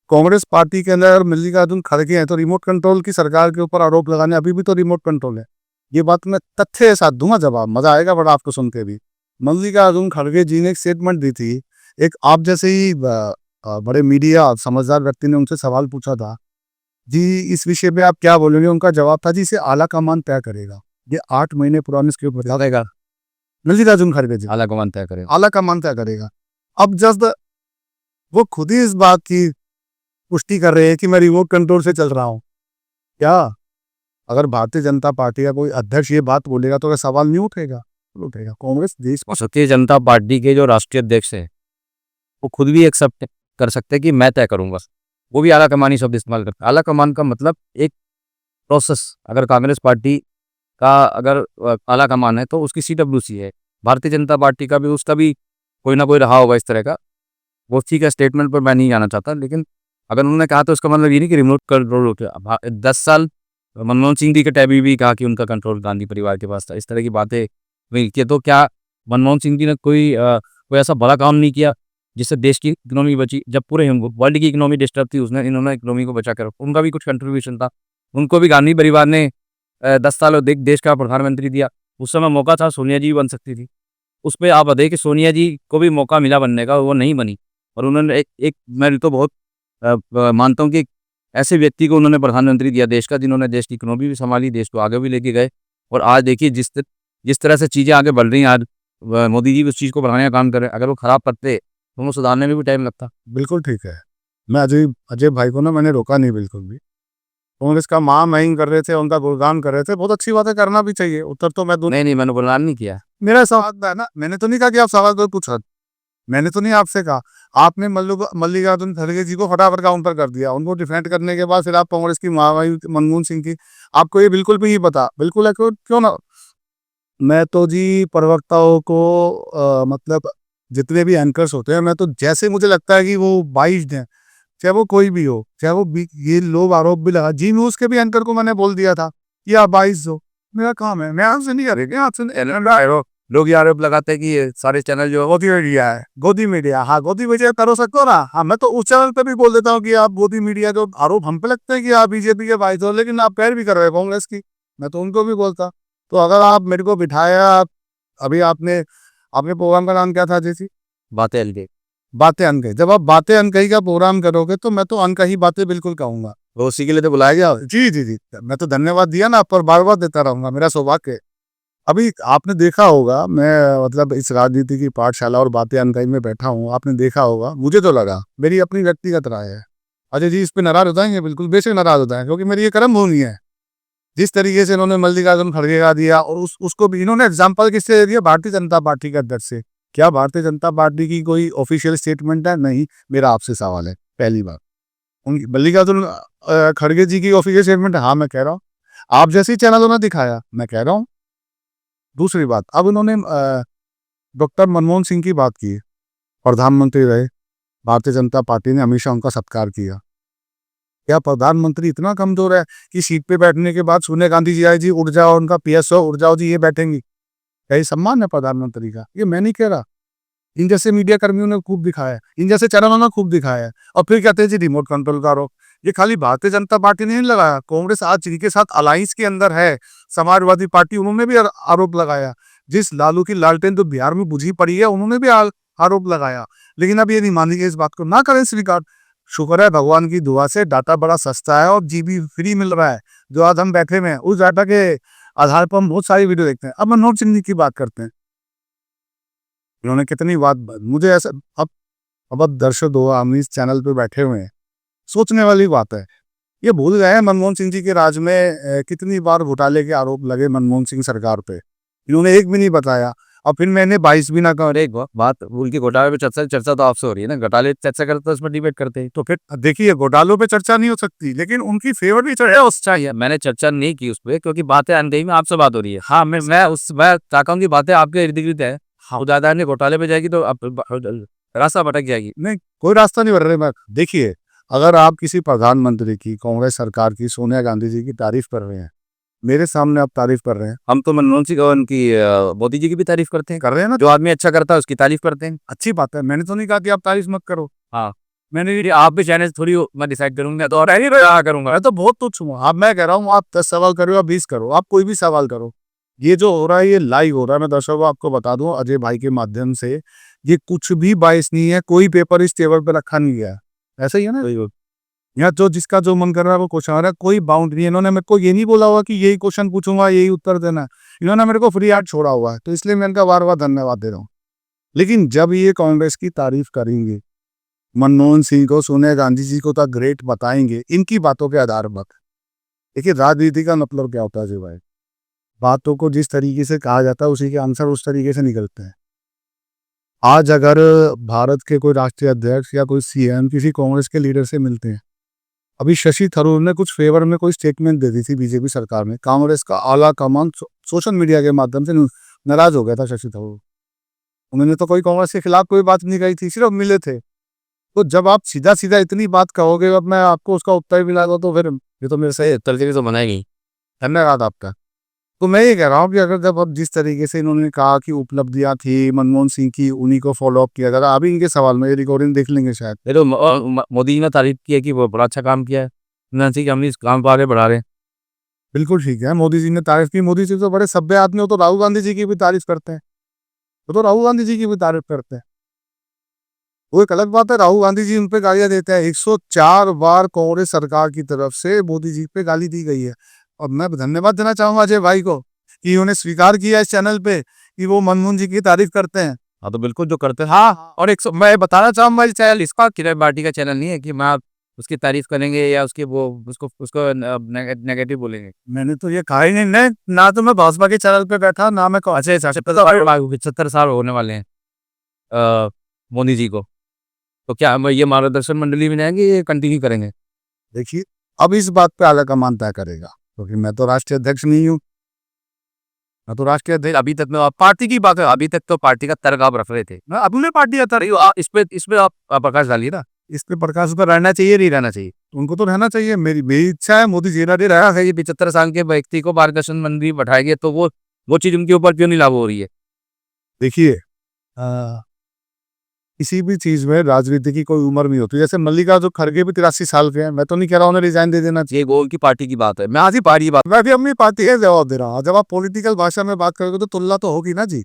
कांग्रेस पार्टी के अंदर मल्लिकार्जुन खड़गे हैं, तो रिमोट कंट्रोल की सरकार के ऊपर आरोप लगाने, अभी भी तो रिमोट कंट्रोल है। ये बात मैं तथ्य के साथ दूंगा जवाब, मजा आएगा बड़ा आपको सुन के भी। मल्लिकार्जुन खड़गे जी ने एक स्टेटमेंट दी थी, एक आप जैसे ही बड़े मीडिया समझदार व्यक्ति ने उनसे सवाल पूछा था, जी इस विषय पे आप क्या बोलेंगे? उनका जवाब था, जी इसे आला कमान तय करेगा। ये 8 महीने पुराने इसके ऊपर करेगा मल्लिकार्जुन खड़गे जी, आला कमान तय करेगा। आला कमान तय करेगा। अब जस्ट वो खुद ही इस बात की पुष्टि कर रहे हैं कि मैं रिमोट कंट्रोल से चल रहा हूँ। क्या अगर भारतीय जनता पार्टी का कोई अध्यक्ष ये बात बोलेगा तो क्या सवाल नहीं उठेगा? उठेगा। कांग्रेस देश और भारतीय जनता पार्टी के जो राष्ट्रीय अध्यक्ष है वो खुद भी एक्सेप्ट कर सकते हैं कि मैं तय करूंगा। वो भी आला कमानी शब्द इस्तेमाल करते हैं। आला कमान का मतलब एक प्रोसेस। अगर कांग्रेस पार्टी का अगर आला कमान है तो उसकी CWC है। भारतीय जनता पार्टी का भी, उसका भी कोई ना कोई रहा होगा इस तरह का। वो ठीक है, स्टेटमेंट पर मैं नहीं जाना चाहता, लेकिन अगर उन्होंने कहा तो उसका मतलब ये नहीं कि रिमोट कंट्रोल हो गया। 10 साल मनमोहन सिंह जी के टाइम में भी कहा कि उनका कंट्रोल गांधी परिवार के पास था। इस तरह की बातें हुई कि तो क्या मनमोहन सिंह जी ने कोई ऐसा बड़ा काम नहीं किया जिससे देश की इकोनॉमी बची? जब पूरे वर्ल्ड की इकोनॉमी डिस्टर्ब थी, उसने इन्होंने इकोनॉमी को बचा कर रखा। उनका भी कुछ कंट्रीब्यूशन था। उनको भी गांधी परिवार ने 10 साल देश का प्रधानमंत्री दिया। उस समय मौका था, सोनिया जी भी बन सकती थी। उस पे आप बताइए कि सोनिया जी को भी मौका मिला बनने का, वो नहीं बनी। और उन्होंने एक मैं तो बहुत मानता हूँ कि ऐसे व्यक्ति को उन्होंने प्रधानमंत्री दिया देश का, जिन्होंने देश की इकोनॉमी भी संभाली, देश को आगे भी लेके गए। और आज देखिए जिस तरह से चीज़ें आगे बढ़ रही हैं, आज मोदी जी भी उस चीज़ को बढ़ाने का काम कर रहे हैं। अगर वो खराब करते तो उनको सुधारने में भी टाइम लगता। बिल्कुल ठीक है। मैं अजय अजय भाई को ना मैंने रोका नहीं बिल्कुल भी। कांग्रेस का महामहिम कर रहे थे, उनका गुणगान कर रहे थे, बहुत अच्छी बात है, करना भी चाहिए। उत्तर तो मैं दूँ। नहीं, नहीं, मैंने गुणगान नहीं किया। मेरा सवाल है ना, मैंने तो नहीं कहा कि आप सवाल कोई पूछा। मैंने तो नहीं आपसे कहा। आपने मल्लिकार्जुन खड़गे जी को फटाफट काउंटर कर दिया। उनको डिफेंड करने के बाद फिर आप कांग्रेस की महामहिम मनमोहन सिंह की, आपको ये बिल्कुल भी नहीं पता। बिल्कुल है, क्यों ना। मैं तो जी प्रवक्ताओं को मतलब जितने भी एंकर्स होते हैं, मैं तो जैसे मुझे लगता है कि वो 22 हैं, चाहे वो कोई भी हो, चाहे वो ये लोग आरोप भी लगा, जी न्यूज के भी एंकर को मैंने बोल दिया था कि आप 22 हो। मेरा काम है, मैं आपसे नहीं करेगा, आपसे लोग ये आरोप लगाते हैं कि ये सारे चैनल जो है गोदी मीडिया है, गोदी मीडिया। हाँ, गोदी मीडिया करो सकते हो ना। हाँ, मैं तो उस चैनल पे भी बोल देता हूँ कि आप गोदी मीडिया, जो आरोप हम पे लगते हैं कि आप बीजेपी के 22 हो, लेकिन आप पैर भी कर रहे हो कांग्रेस की, मैं तो उनको भी बोलता। तो अगर आप मेरे को बिठाया, अभी आपने आपने प्रोग्राम का नाम क्या था जैसी? बातें अलग। बातें अनकही। जब आप बातें अनकही का प्रोग्राम करोगे तो मैं तो अनकही बातें बिल्कुल कहूंगा। वो उसी के लिए तो बुलाया गया। जी जी जी, मैं तो धन्यवाद दिया ना, पर बार बार देता रहूंगा, मेरा सौभाग्य है। अभी आपने देखा होगा, मैं मतलब इस राजनीति की पाठशाला और बातें अनकही में बैठा हूँ, आपने देखा होगा, मुझे तो लगा, मेरी अपनी व्यक्तिगत राय है, अजय जी इस पे नाराज हो जाएंगे, बिल्कुल बेशक नाराज हो जाएंगे, क्योंकि मेरी ये कर्म भूमि है। जिस तरीके से इन्होंने मल्लिकार्जुन खड़गे का दिया, और उसको भी इन्होंने एग्जाम्पल किससे दे दिया? भारतीय जनता पार्टी के अध्यक्ष से। क्या भारतीय जनता पार्टी की कोई ऑफिशियल स्टेटमेंट है? नहीं। मेरा आपसे सवाल है, पहली बात, उनकी मल्लिकार्जुन खड़गे जी की ऑफिशियल स्टेटमेंट है? हाँ, मैं कह रहा हूँ। आप जैसे ही चैनलों ने दिखाया, मैं कह रहा हूँ। दूसरी बात, अब उन्होंने डॉक्टर मनमोहन सिंह की बात की, प्रधानमंत्री रहे, भारतीय जनता पार्टी ने हमेशा उनका सत्कार किया। क्या प्रधानमंत्री इतना कमजोर है कि सीट पे बैठने के बाद सोनिया गांधी जी आए, जी उठ जाओ, उनका पीएस हो, उठ जाओ जी, ये बैठेंगी? क्या ये सम्मान है प्रधानमंत्री का? ये मैं नहीं कह रहा, इन जैसे मीडिया कर्मियों ने खूब दिखाया है, इन जैसे चैनलों ने खूब दिखाया है। और फिर कहते हैं जी रिमोट कंट्रोल का आरोप। ये खाली भारतीय जनता पार्टी ने नहीं लगाया, कांग्रेस आज जिनके साथ अलायंस के अंदर है, समाजवादी पार्टी, उन्होंने भी आरोप लगाया। जिस लालू की लालटेन तो बिहार में बुझी पड़ी है, उन्होंने भी आरोप लगाया। लेकिन अब ये नहीं मानेंगे, इस बात को ना करें स्वीकार। शुक्र है भगवान की दुआ से डाटा बड़ा सस्ता है और जीबी फ्री मिल रहा है। जो आज हम बैठे हुए हैं, उस डाटा के आधार पर हम बहुत सारी वीडियो देखते हैं। अब मनोहर सिंह की बात करते हैं। इन्होंने कितनी बात, मुझे ऐसा, अब दर्शक हो, हम इस चैनल पे बैठे हुए हैं, सोचने वाली बात है। ये भूल गए हैं मनमोहन सिंह जी के राज में कितनी बार घोटाले के आरोप लगे मनमोहन सिंह सरकार पे, इन्होंने एक भी नहीं बताया। और फिर मैंने 22 भी ना और एक बात, उनके घोटाले पे चर्चा चर्चा तो आपसे हो रही है ना, घोटाले चर्चा करते तो उसमें डिबेट करते हैं। तो फिर देखिए, घोटालों पे चर्चा नहीं हो सकती, लेकिन उनकी फेवर भी चढ़े उस चाहिए। मैंने चर्चा नहीं की उस पर, क्योंकि बातें अनकही में आपसे बात हो रही है। हाँ, मैं चाहता हूँ कि बातें आपके इर्द गिर्द है। हाँ, ज्यादा ने घोटाले पे जाएगी तो रास्ता भटक जाएगी। नहीं, कोई रास्ता नहीं बढ़ रहा है। देखिए, अगर आप किसी प्रधानमंत्री की, कांग्रेस सरकार की, सोनिया गांधी जी की तारीफ कर रहे हैं, मेरे सामने आप तारीफ कर रहे हैं, हम तो मनमोहन सिंह और उनकी मोदी जी की भी तारीफ करते हैं। कर रहे हैं ना, जो आदमी अच्छा करता है उसकी तारीफ करते हैं। अच्छी बात है। मैंने तो नहीं कहा कि आप तारीफ मत करो। हाँ, मैंने आप भी चैनल थोड़ी मैं डिसाइड करूंगा तो, और करूंगा। मैं तो बहुत तुच्छ हूँ। आप, मैं कह रहा हूँ, आप 10 सवाल करो या 20 करो, आप कोई भी सवाल करो। ये जो हो रहा है, ये लाइव हो रहा है। मैं दर्शकों को आपको बता दूं अजय भाई के माध्यम से, ये कुछ भी बाइस नहीं है। कोई पेपर इस टेबल पे रखा नहीं गया, ऐसा ही है ना। यहाँ जो जिसका जो मन कर रहा है वो क्वेश्चन आ रहा है, कोई बाउंड्री नहीं है। इन्होंने मेरे को ये नहीं बोला हुआ कि यही क्वेश्चन पूछूंगा, यही उत्तर देना है। इन्होंने मेरे को फ्री हाथ छोड़ा हुआ है, तो इसलिए मैं इनका बार बार धन्यवाद दे रहा हूँ। लेकिन जब ये कांग्रेस की तारीफ करेंगे, मनमोहन सिंह को, सोनिया गांधी जी को तो ग्रेट बताएंगे इनकी बातों के आधार पर। देखिए, राजनीति का मतलब क्या होता है जी भाई, बातों को जिस तरीके से कहा जाता है, उसी के आंसर उस तरीके से निकलते हैं। आज अगर भारत के कोई राष्ट्रीय अध्यक्ष या कोई सीएम किसी कांग्रेस के लीडर से मिलते हैं, अभी शशि थरूर ने कुछ फेवर में कोई स्टेटमेंट दे दी थी बीजेपी सरकार में, कांग्रेस का आला कमान सोशल मीडिया के माध्यम से नाराज हो गया था शशि थरूर। उन्होंने तो कोई कांग्रेस के खिलाफ कोई बात नहीं कही थी, सिर्फ मिले थे। तो जब आप सीधा सीधा इतनी बात कहोगे अब मैं आपको उसका उत्तर भी दूंगा तो फिर ये तो मेरे से तर्जनी तो बनाएगी। धन्यवाद आपका। तो मैं ये कह रहा हूँ कि अगर जब अब जिस तरीके से इन्होंने कहा कि उपलब्धियां थी मनमोहन सिंह की, उन्हीं को फॉलो अप किया जा रहा, अभी इनके सवाल में ये रिकॉर्डिंग देख लेंगे शायद। ये तो मोदी जी ने तारीफ की है कि वो बड़ा अच्छा काम किया है, कि हम इस काम को आगे बढ़ा रहे हैं। बिल्कुल ठीक है, मोदी जी ने तारीफ की। मोदी जी तो बड़े सभ्य आदमी हो, तो राहुल गांधी जी की भी तारीफ करते हैं। तो राहुल गांधी जी की भी तारीफ करते हैं। वो एक अलग बात है, राहुल गांधी जी उन पे गालियां देते हैं। 104 बार कांग्रेस सरकार की तरफ से मोदी जी पे गाली दी गई है। और मैं धन्यवाद देना चाहूंगा अजय भाई को कि उन्होंने स्वीकार किया इस चैनल पे कि वो मनमोहन जी की तारीफ करते हैं। हाँ, तो बिल्कुल जो करते हैं। हाँ, और मैं बताना चाहूँगा, ये चैनल इसका किरण बाटी का चैनल नहीं है कि मैं उसकी तारीफ करेंगे या उसकी वो उसको उसको नेगेटिव बोलेंगे। मैंने तो ये कहा ही नहीं, ना तो मैं भाजपा के चैनल पे बैठा, ना मैं अच्छा, 75 साल होने वाले हैं मोदी जी को, तो क्या हम ये मार्गदर्शन मंडली में जाएंगे, ये कंटिन्यू करेंगे? देखिए, अब इस बात पे आलाकमान तय करेगा, क्योंकि मैं तो राष्ट्रीय अध्यक्ष नहीं हूँ। मैं तो राष्ट्रीय अध्यक्ष अभी तक में पार्टी की बात है, अभी तक तो पार्टी का तर्क आप रख रहे थे। मैं अपने पार्टी का था। इस पे आप प्रकाश डालिए ना। इस पे प्रकाश पर रहना चाहिए, नहीं रहना चाहिए? उनको तो रहना चाहिए। मेरी इच्छा है मोदी जी ने रहा। है ये 75 साल के व्यक्ति को मार्गदर्शन मंडली बैठाएंगे, तो वो चीज उनके ऊपर क्यों नहीं लागू हो रही है? देखिए, किसी भी चीज में राजनीति की कोई उम्र नहीं होती। जैसे मल्लिकार्जुन खड़गे भी 83 साल के हैं। मैं तो नहीं कह रहा उन्हें रिजाइन दे देना चाहिए। ये गोल की पार्टी की बात है, मैं आज ही पार्टी की बात। मैं भी अपनी पार्टी का जवाब दे रहा हूँ। जब आप पॉलिटिकल भाषा में बात करोगे तो तुलना तो होगी ना जी।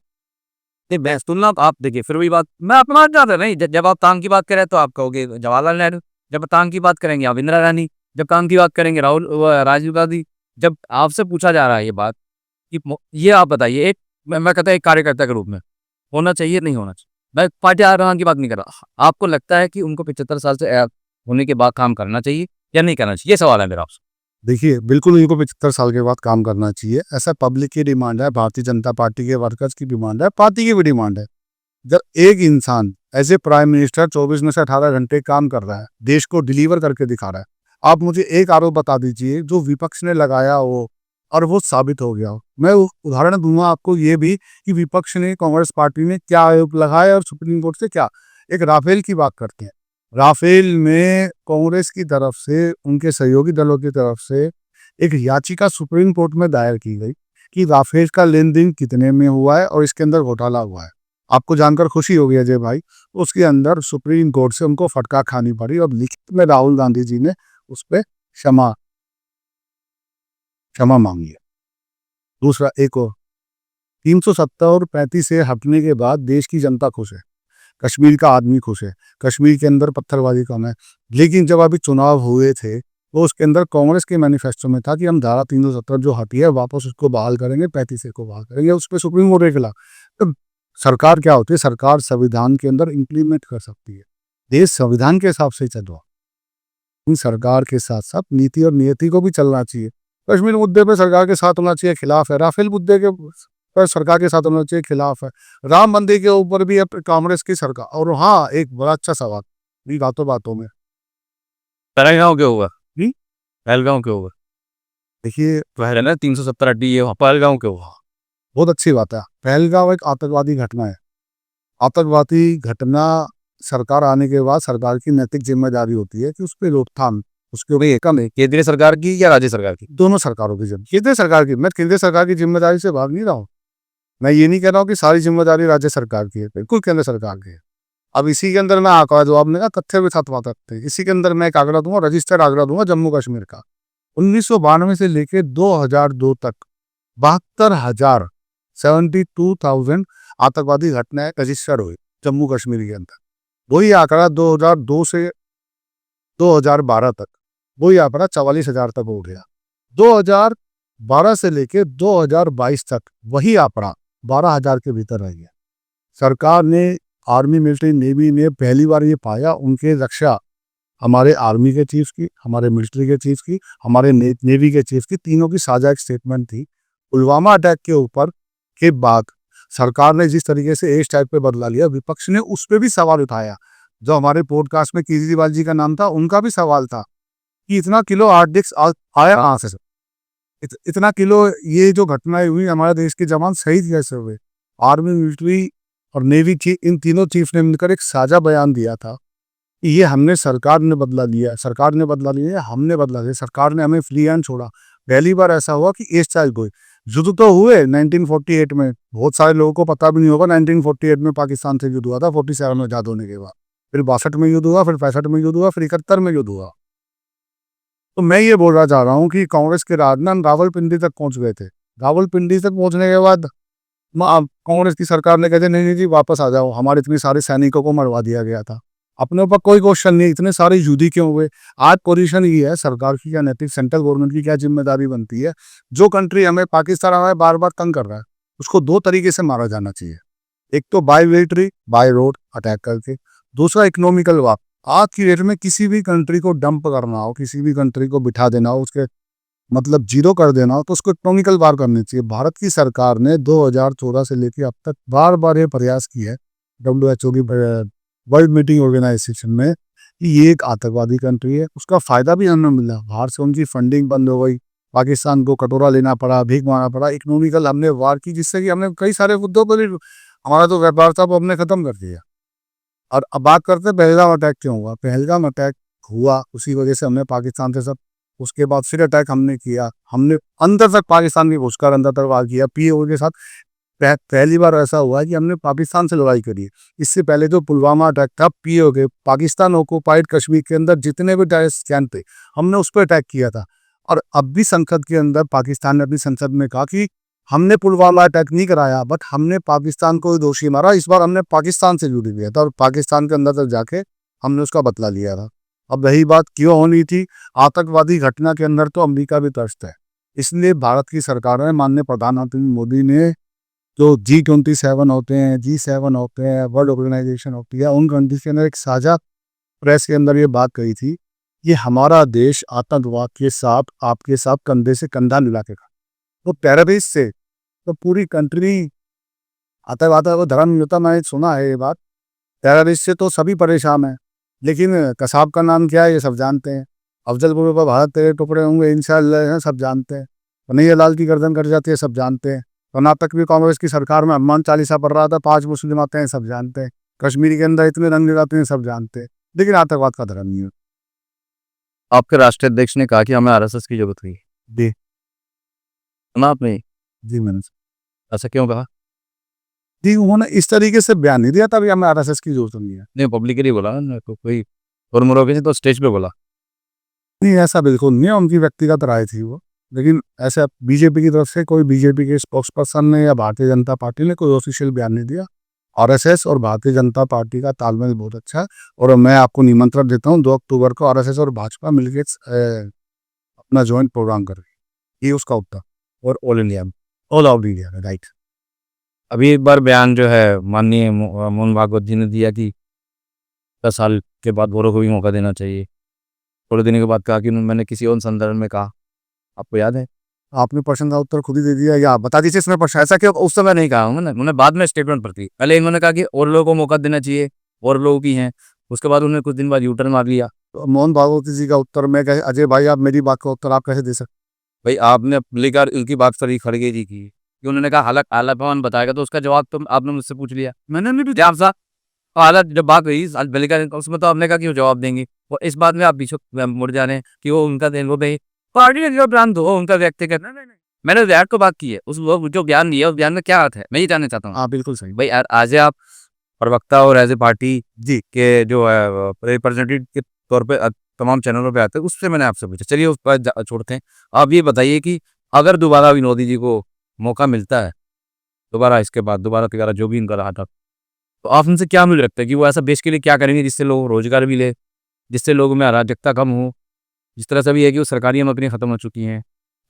नहीं, बहस तुलना तो आप देखिए, फिर वही बात मैं अपना चाहता नहीं। जब आप काम की बात करें तो आप कहोगे जवाहरलाल नेहरू, जब काम की बात करेंगे आप इंदिरा गांधी, जब काम की बात करेंगे राजीव गांधी। जब आपसे पूछा जा रहा है ये बात कि ये आप बताइए, एक मैं कहता एक कार्यकर्ता के रूप में होना चाहिए नहीं होना चाहिए, मैं पार्टी आरोहण की बात नहीं कर रहा। आपको लगता है कि उनको 75 साल से होने के बाद काम करना चाहिए या नहीं करना चाहिए? ये सवाल है मेरा आपसे। देखिए, बिल्कुल इनको 75 साल के बाद काम करना चाहिए। ऐसा पब्लिक की डिमांड है, भारतीय जनता पार्टी के वर्कर्स की डिमांड है, पार्टी की भी डिमांड है। जब एक इंसान एज ए प्राइम मिनिस्टर 24 में से 18 घंटे काम कर रहा है, देश को डिलीवर करके दिखा रहा है, आप मुझे एक आरोप बता दीजिए जो विपक्ष ने लगाया हो और वो साबित हो गया हो। मैं उदाहरण दूंगा आपको ये भी कि विपक्ष ने, कांग्रेस पार्टी ने क्या आरोप लगाया और सुप्रीम कोर्ट से क्या। एक राफेल की बात करते हैं। राफेल में कांग्रेस की तरफ से, उनके सहयोगी दलों की तरफ से एक याचिका सुप्रीम कोर्ट में दायर की गई कि राफेल का लेन देन कितने में हुआ है और इसके अंदर घोटाला हुआ है। आपको जानकर खुशी होगी अजय भाई, उसके अंदर सुप्रीम कोर्ट से उनको फटकार खानी पड़ी और लिखित में राहुल गांधी जी ने उस पर क्षमा क्षमा मांगी है। दूसरा, एक और 370 और 35 से हटने के बाद देश की जनता खुश है, कश्मीर का आदमी खुश है, कश्मीर के अंदर पत्थरबाजी कम है। लेकिन जब अभी चुनाव हुए थे तो उसके अंदर कांग्रेस के मैनिफेस्टो में था कि हम धारा 370 जो हटी है वापस उसको बहाल करेंगे, 35 को बहाल करेंगे। उस पर सुप्रीम कोर्ट के खिलाफ। तो सरकार क्या होती है? सरकार संविधान के अंदर इंप्लीमेंट कर सकती है। देश संविधान के हिसाब से चल रहा है। सरकार के साथ साथ नीति और नियति को भी चलना चाहिए। कश्मीर मुद्दे पे सरकार के साथ होना चाहिए, खिलाफ है। राफेल मुद्दे के पर सरकार के साथ होना चाहिए, खिलाफ है। राम मंदिर के ऊपर भी अब कांग्रेस की सरकार। और हाँ, एक बड़ा अच्छा सवाल भी बातों बातों में, पहलगांव क्यों हुआ? जी? पहलगांव क्यों हुआ? देखिए, पहले ना 370 अड्डी ये पहलगांव क्यों हुआ? बहुत अच्छी बात है। पहलगांव एक आतंकवादी घटना है। आतंकवादी घटना सरकार आने के बाद सरकार की नैतिक जिम्मेदारी होती है कि उस पर रोकथाम, उसके ऊपर कम है केंद्रीय सरकार की या राज्य सरकार की? दोनों सरकारों की जिम्मेदारी। केंद्र सरकार की, मैं केंद्र सरकार की जिम्मेदारी से भाग नहीं रहा हूँ। मैं ये नहीं कह रहा हूँ कि सारी जिम्मेदारी राज्य सरकार की है, बिल्कुल केंद्र सरकार की है। अब इसी के अंदर मैं आंकड़ा, जो आपने कहा तथ्य के साथ बात करते हैं, इसी के अंदर मैं एक आंकड़ा दूंगा, रजिस्टर्ड आंकड़ा दूंगा जम्मू कश्मीर का। 1992 से लेके 2002 तक 72,000 आतंकवादी घटनाएं रजिस्टर्ड हुई जम्मू कश्मीर के अंदर। वही आंकड़ा 2002 से 2012 तक, वही आंकड़ा 44,000 तक हो गया। 2012 से लेके 2022 तक वही आंकड़ा 12,000 के भीतर रह गया। सरकार ने, आर्मी, मिलिट्री, नेवी ने पहली बार ये पाया, उनके रक्षा हमारे आर्मी के चीफ की, हमारे मिलिट्री के चीफ की, हमारे नेवी के चीफ की, तीनों की साझा एक स्टेटमेंट थी। पुलवामा अटैक के ऊपर के बाद सरकार ने जिस तरीके से एज टाइप पे बदला लिया, विपक्ष ने उस पर भी सवाल उठाया। जो हमारे पॉडकास्ट में केजरीवाल जी का नाम था, उनका भी सवाल था कि इतना किलो आर्डिक्स आया कहाँ से? इतना किलो, ये जो घटनाएं हुई, हमारे देश के जवान शहीद कैसे हुए? आर्मी, मिलिट्री और नेवी की इन तीनों चीफ ने मिलकर एक साझा बयान दिया था ये हमने सरकार ने बदला लिया, सरकार ने बदला लिया, हमने बदला लिया, सरकार ने हमें फ्री हैंड छोड़ा। पहली बार ऐसा हुआ कि एक साल कोई युद्ध तो हुए 1948 में, बहुत सारे लोगों को पता भी नहीं होगा 1948 में पाकिस्तान से युद्ध हुआ था 47 में आज़ाद होने के बाद। फिर 62 में युद्ध हुआ, फिर 65 में युद्ध हुआ, फिर 71 में युद्ध हुआ। तो मैं ये बोलना चाह रहा हूँ कि कांग्रेस के राजनाथ रावलपिंडी तक पहुंच गए थे। रावलपिंडी तक पहुंचने के बाद कांग्रेस की सरकार ने कहते नहीं नहीं जी वापस आ जाओ, हमारे इतने सारे सैनिकों को मरवा दिया गया था, अपने ऊपर कोई क्वेश्चन नहीं, इतने सारे युद्ध क्यों हुए। आज पोजीशन ये है सरकार की या नैतिक सेंट्रल गवर्नमेंट की क्या जिम्मेदारी बनती है, जो कंट्री हमें पाकिस्तान हमें बार बार तंग कर रहा है उसको दो तरीके से मारा जाना चाहिए। एक तो by military by road attack करके, दूसरा इकोनॉमिकल वार। आज की डेट में किसी भी कंट्री को डंप करना हो, किसी भी कंट्री को बिठा देना हो, उसके मतलब जीरो कर देना हो, तो उसको इकोनॉमिकल वार करनी चाहिए। भारत की सरकार ने 2014 से लेकर अब तक बार बार ये प्रयास किया है WHO की वर्ल्ड मीटिंग ऑर्गेनाइजेशन में कि ये एक आतंकवादी कंट्री है, उसका फायदा भी हमें मिला। बाहर से उनकी फंडिंग बंद हो गई, पाकिस्तान को कटोरा लेना पड़ा, भीख मांगना पड़ा, इकोनॉमिकल हमने वार की, जिससे कि हमने कई सारे मुद्दों पर हमारा जो व्यापार था वो हमने खत्म कर दिया। और अब बात करते हैं पहलगाम अटैक क्यों हुआ। पहलगाम अटैक हुआ उसी वजह से हमने पाकिस्तान से सब, उसके बाद फिर अटैक हमने किया, हमने अंदर तक पाकिस्तान की घुसकर अंदर तक वार किया पीओके के साथ। पहली बार ऐसा हुआ है कि हमने पाकिस्तान से लड़ाई करी है। इससे पहले जो पुलवामा अटैक था पीओके, पाकिस्तान ऑक्युपाइड कश्मीर के अंदर जितने भी टेररिस्ट कैंप थे हमने उस पर अटैक किया था। और अब भी संसद के अंदर पाकिस्तान ने अपनी संसद में कहा कि हमने पुलवामा अटैक नहीं कराया, बट हमने पाकिस्तान को दोषी मारा। इस बार हमने पाकिस्तान से जुड़ लिया था और पाकिस्तान के अंदर तक जाके हमने उसका बदला लिया था। अब रही बात क्यों होनी थी, आतंकवादी घटना के अंदर तो अमेरिका भी त्रस्त है। इसलिए भारत की सरकार ने, माननीय प्रधानमंत्री मोदी ने, जो G27 होते हैं, G7 होते हैं, वर्ल्ड ऑर्गेनाइजेशन होती है, उन कंट्रीज के अंदर एक साझा प्रेस के अंदर ये बात कही थी कि हमारा देश आतंकवाद के साथ आपके साथ कंधे से कंधा मिला के खड़ा। तो टेररिस्ट से तो पूरी कंट्री, आतंकवाद को धर्म नहीं होता, मैंने सुना है ये बात। टेररिस्ट से तो सभी परेशान हैं, लेकिन कसाब का नाम क्या है ये सब जानते हैं। अफजलपुर पर भारत तेरे टुकड़े होंगे इंशाअल्लाह हैं, सब जानते हैं। कन्हैया लाल की गर्दन कट जाती है, सब जानते हैं। कर्नाटक भी कांग्रेस की सरकार में हनुमान चालीसा पढ़ रहा था, 5 मुस्लिम आते हैं, सब जानते हैं। कश्मीर के अंदर इतने रंग लगाते हैं, सब जानते हैं, लेकिन आतंकवाद का धर्म नहीं है। आपके राष्ट्रीय अध्यक्ष ने कहा कि हमें आरएसएस की जरूरत हुई, जी सुना आपने? जी मैंने ऐसा क्यों कहा? जी, उन्होंने इस तरीके से बयान नहीं दिया था भी हमें RSS की जरूरत नहीं है। नहीं, पब्लिकली बोला ना, तो कोई मुर्मुराव तो स्टेज पे बोला। नहीं, ऐसा बिल्कुल नहीं है, उनकी व्यक्तिगत राय थी वो। लेकिन ऐसा बीजेपी की तरफ से कोई, बीजेपी के स्पोक्स पर्सन ने या भारतीय जनता पार्टी ने कोई ऑफिशियल बयान नहीं दिया। RSS और भारतीय जनता पार्टी का तालमेल बहुत अच्छा है और मैं आपको निमंत्रण देता हूँ 2 अक्टूबर को RSS और भाजपा मिलकर अपना ज्वाइंट प्रोग्राम कर रही है। ये उसका उत्तर। और ऑल इंडिया में, ऑल ओवर इंडिया में, राइट। अभी एक बार बयान जो है माननीय मोहन भागवत जी ने दिया कि 10 साल के बाद गोरों को भी मौका देना चाहिए। थोड़े दिन के बाद कहा कि मैंने किसी और संदर्भ में कहा, आपको याद है? आपने प्रश्न का उत्तर खुद ही दे दिया, या आप बता दीजिए इसमें प्रश्न। ऐसा क्यों? उस समय नहीं कहा उन्होंने बाद में स्टेटमेंट पर थी। पहले इन्होंने कहा कि और लोगों को मौका देना चाहिए, और लोगों की हैं। उसके बाद उन्होंने कुछ दिन बाद यूटर्न मार लिया। तो मोहन भागवत जी का उत्तर मैं कैसे, अजय भाई आप मेरी बात का उत्तर आप कैसे दे सकते? भाई आपने लेकर उनकी बात करी खड़गे जी की कि उन्होंने कहा हालत आला भवन बताएगा, तो उसका जवाब तो आपने मुझसे पूछ लिया। मैंने भी ध्यान सा हालत जब बात हुई बलिका, उसमें तो आपने कहा कि वो जवाब देंगे, और इस बात में आप पीछे मुड़ जा रहे हैं कि वो उनका वो भाई पार्टी का जो बयान दो उनका व्यक्तिगत। मैंने विराट को बात की है, उस वो जो बयान दिया उस बयान में क्या अर्थ है मैं ये जानना चाहता हूँ। हाँ बिल्कुल सही। भाई एज ए आप प्रवक्ता और एज ए पार्टी जी के जो है रिप्रेजेंटेटिव के तौर पे तमाम चैनलों पे आते हैं, उससे मैंने आपसे पूछा। चलिए उस पर छोड़ते हैं। आप ये बताइए कि अगर दोबारा विनोदी जी को मौका मिलता है, दोबारा इसके बाद दोबारा जो भी इनका रहा था, तो आप उनसे क्या मुझे लगता है कि वो ऐसा देश के लिए क्या करेंगे जिससे लोग रोजगार भी ले, जिससे लोगों में अराजकता कम हो? जिस तरह से भी है कि वो सरकारी नौकरियां खत्म हो चुकी हैं,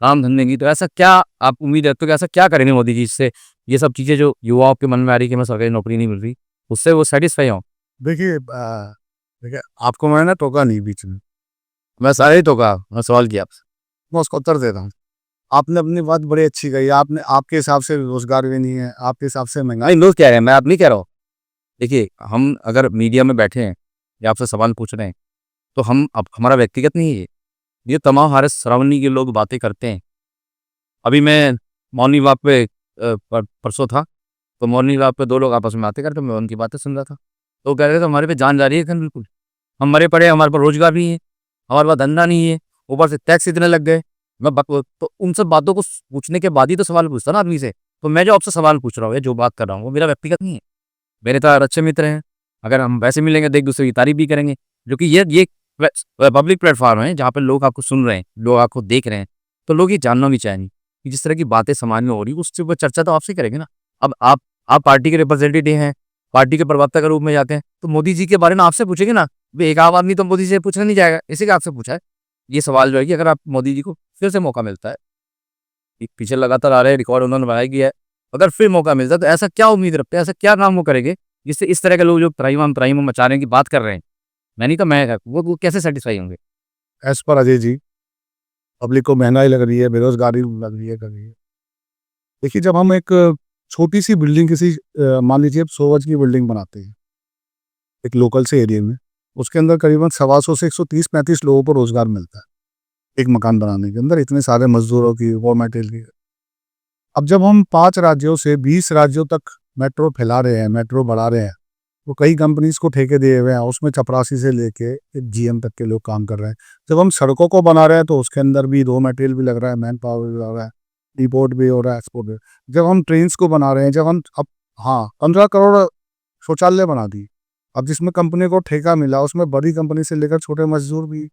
काम धंधे की, तो ऐसा क्या आप उम्मीद रखते हो कि ऐसा क्या करेंगे मोदी जी जिससे ये सब चीज़ें जो युवाओं के मन में आ रही कि मैं सरकारी नौकरी नहीं मिल रही, उससे वो सेटिस्फाई हों? देखिए देखिए, आपको मैंने टोका नहीं बीच में, मैं सारे ही तो कहा, मैं सवाल किया आपसे। मैं उसका उत्तर दे रहा हूँ। आपने अपनी बात बड़ी अच्छी कही। आपने, आपके हिसाब से रोजगार भी नहीं है, आपके हिसाब से महंगाई। नहीं, लोग कह रहे हैं, मैं आप नहीं कह रहा हूँ। देखिए, हम अगर मीडिया में बैठे हैं या आपसे सवाल पूछ रहे हैं, तो हम अब हमारा व्यक्तिगत नहीं है ये तमाम हमारे सराउंडिंग के लोग बातें करते हैं। अभी मैं मॉर्निंग वॉक पे परसों था, तो मॉर्निंग वॉक पे 2 लोग आपस में बातें करते, मैं उनकी बातें सुन रहा था। तो वो कह रहे थे हमारे पे जान जा रही है बिल्कुल। हम मरे पड़े, हमारे पास रोजगार नहीं है, हमारे पास धंधा नहीं है, ऊपर से टैक्स इतने लग गए। तो उन सब बातों को पूछने के बाद ही तो सवाल पूछता ना आदमी से। तो मैं जो आपसे सवाल पूछ रहा हूँ, जो बात कर रहा हूँ, वो मेरा व्यक्तिगत नहीं है। मेरे तो यार अच्छे मित्र हैं, अगर हम वैसे मिलेंगे तो एक दूसरे की तारीफ भी करेंगे। जो कि ये पब्लिक प्लेटफॉर्म है जहाँ पे लोग आपको सुन रहे हैं, लोग आपको देख रहे हैं, तो लोग ये जानना भी चाहेंगे कि जिस तरह की बातें समाज में हो रही है उसके ऊपर चर्चा तो आपसे करेंगे ना। अब आप पार्टी के रिप्रेजेंटेटिव हैं, पार्टी के प्रवक्ता के रूप में जाते हैं, तो मोदी जी के बारे में आपसे पूछेंगे ना। भाई एक आम आदमी तो मोदी जी से पूछने नहीं जाएगा, इसी का आपसे पूछा है ये सवाल जो है कि अगर आप मोदी जी को फिर से मौका मिलता है, ये पीछे लगातार आ रहे रिकॉर्ड उन्होंने बनाया किया है, अगर फिर मौका मिलता है तो ऐसा क्या उम्मीद रखते हैं, ऐसा क्या काम वो करेंगे जिससे इस तरह के लोग जो त्राहिमाम मचाने की बात कर रहे हैं, मैं नहीं तो मैं, वो कैसे सेटिस्फाई होंगे। As per Ajay ji, public को महंगाई लग रही है, बेरोजगारी लग रही है, कर रही है। देखिए, जब हम एक छोटी सी बिल्डिंग किसी मान लीजिए 100 गज की बिल्डिंग बनाते हैं एक लोकल से एरिया में, उसके अंदर करीबन 125 से 130-135 लोगों को रोजगार मिलता है एक मकान बनाने के अंदर, इतने सारे मजदूरों की, रॉ मटेरियल की। अब जब हम 5 राज्यों से 20 राज्यों तक मेट्रो फैला रहे हैं, मेट्रो बढ़ा रहे हैं, तो कई कंपनीज को ठेके दिए हुए हैं, उसमें चपरासी से लेके जीएम तक के लोग काम कर रहे हैं। जब हम सड़कों को बना रहे हैं तो उसके अंदर भी रॉ मटेरियल भी लग रहा है, मैन पावर भी लग रहा है, डिपोर्ट भी हो रहा है, एक्सपोर्ट भी। जब हम ट्रेन्स को बना रहे हैं, जब हम अब, हाँ, 15 करोड़ शौचालय बना दी। अब जिसमें कंपनी को ठेका मिला, उसमें बड़ी कंपनी से लेकर छोटे मजदूर भी।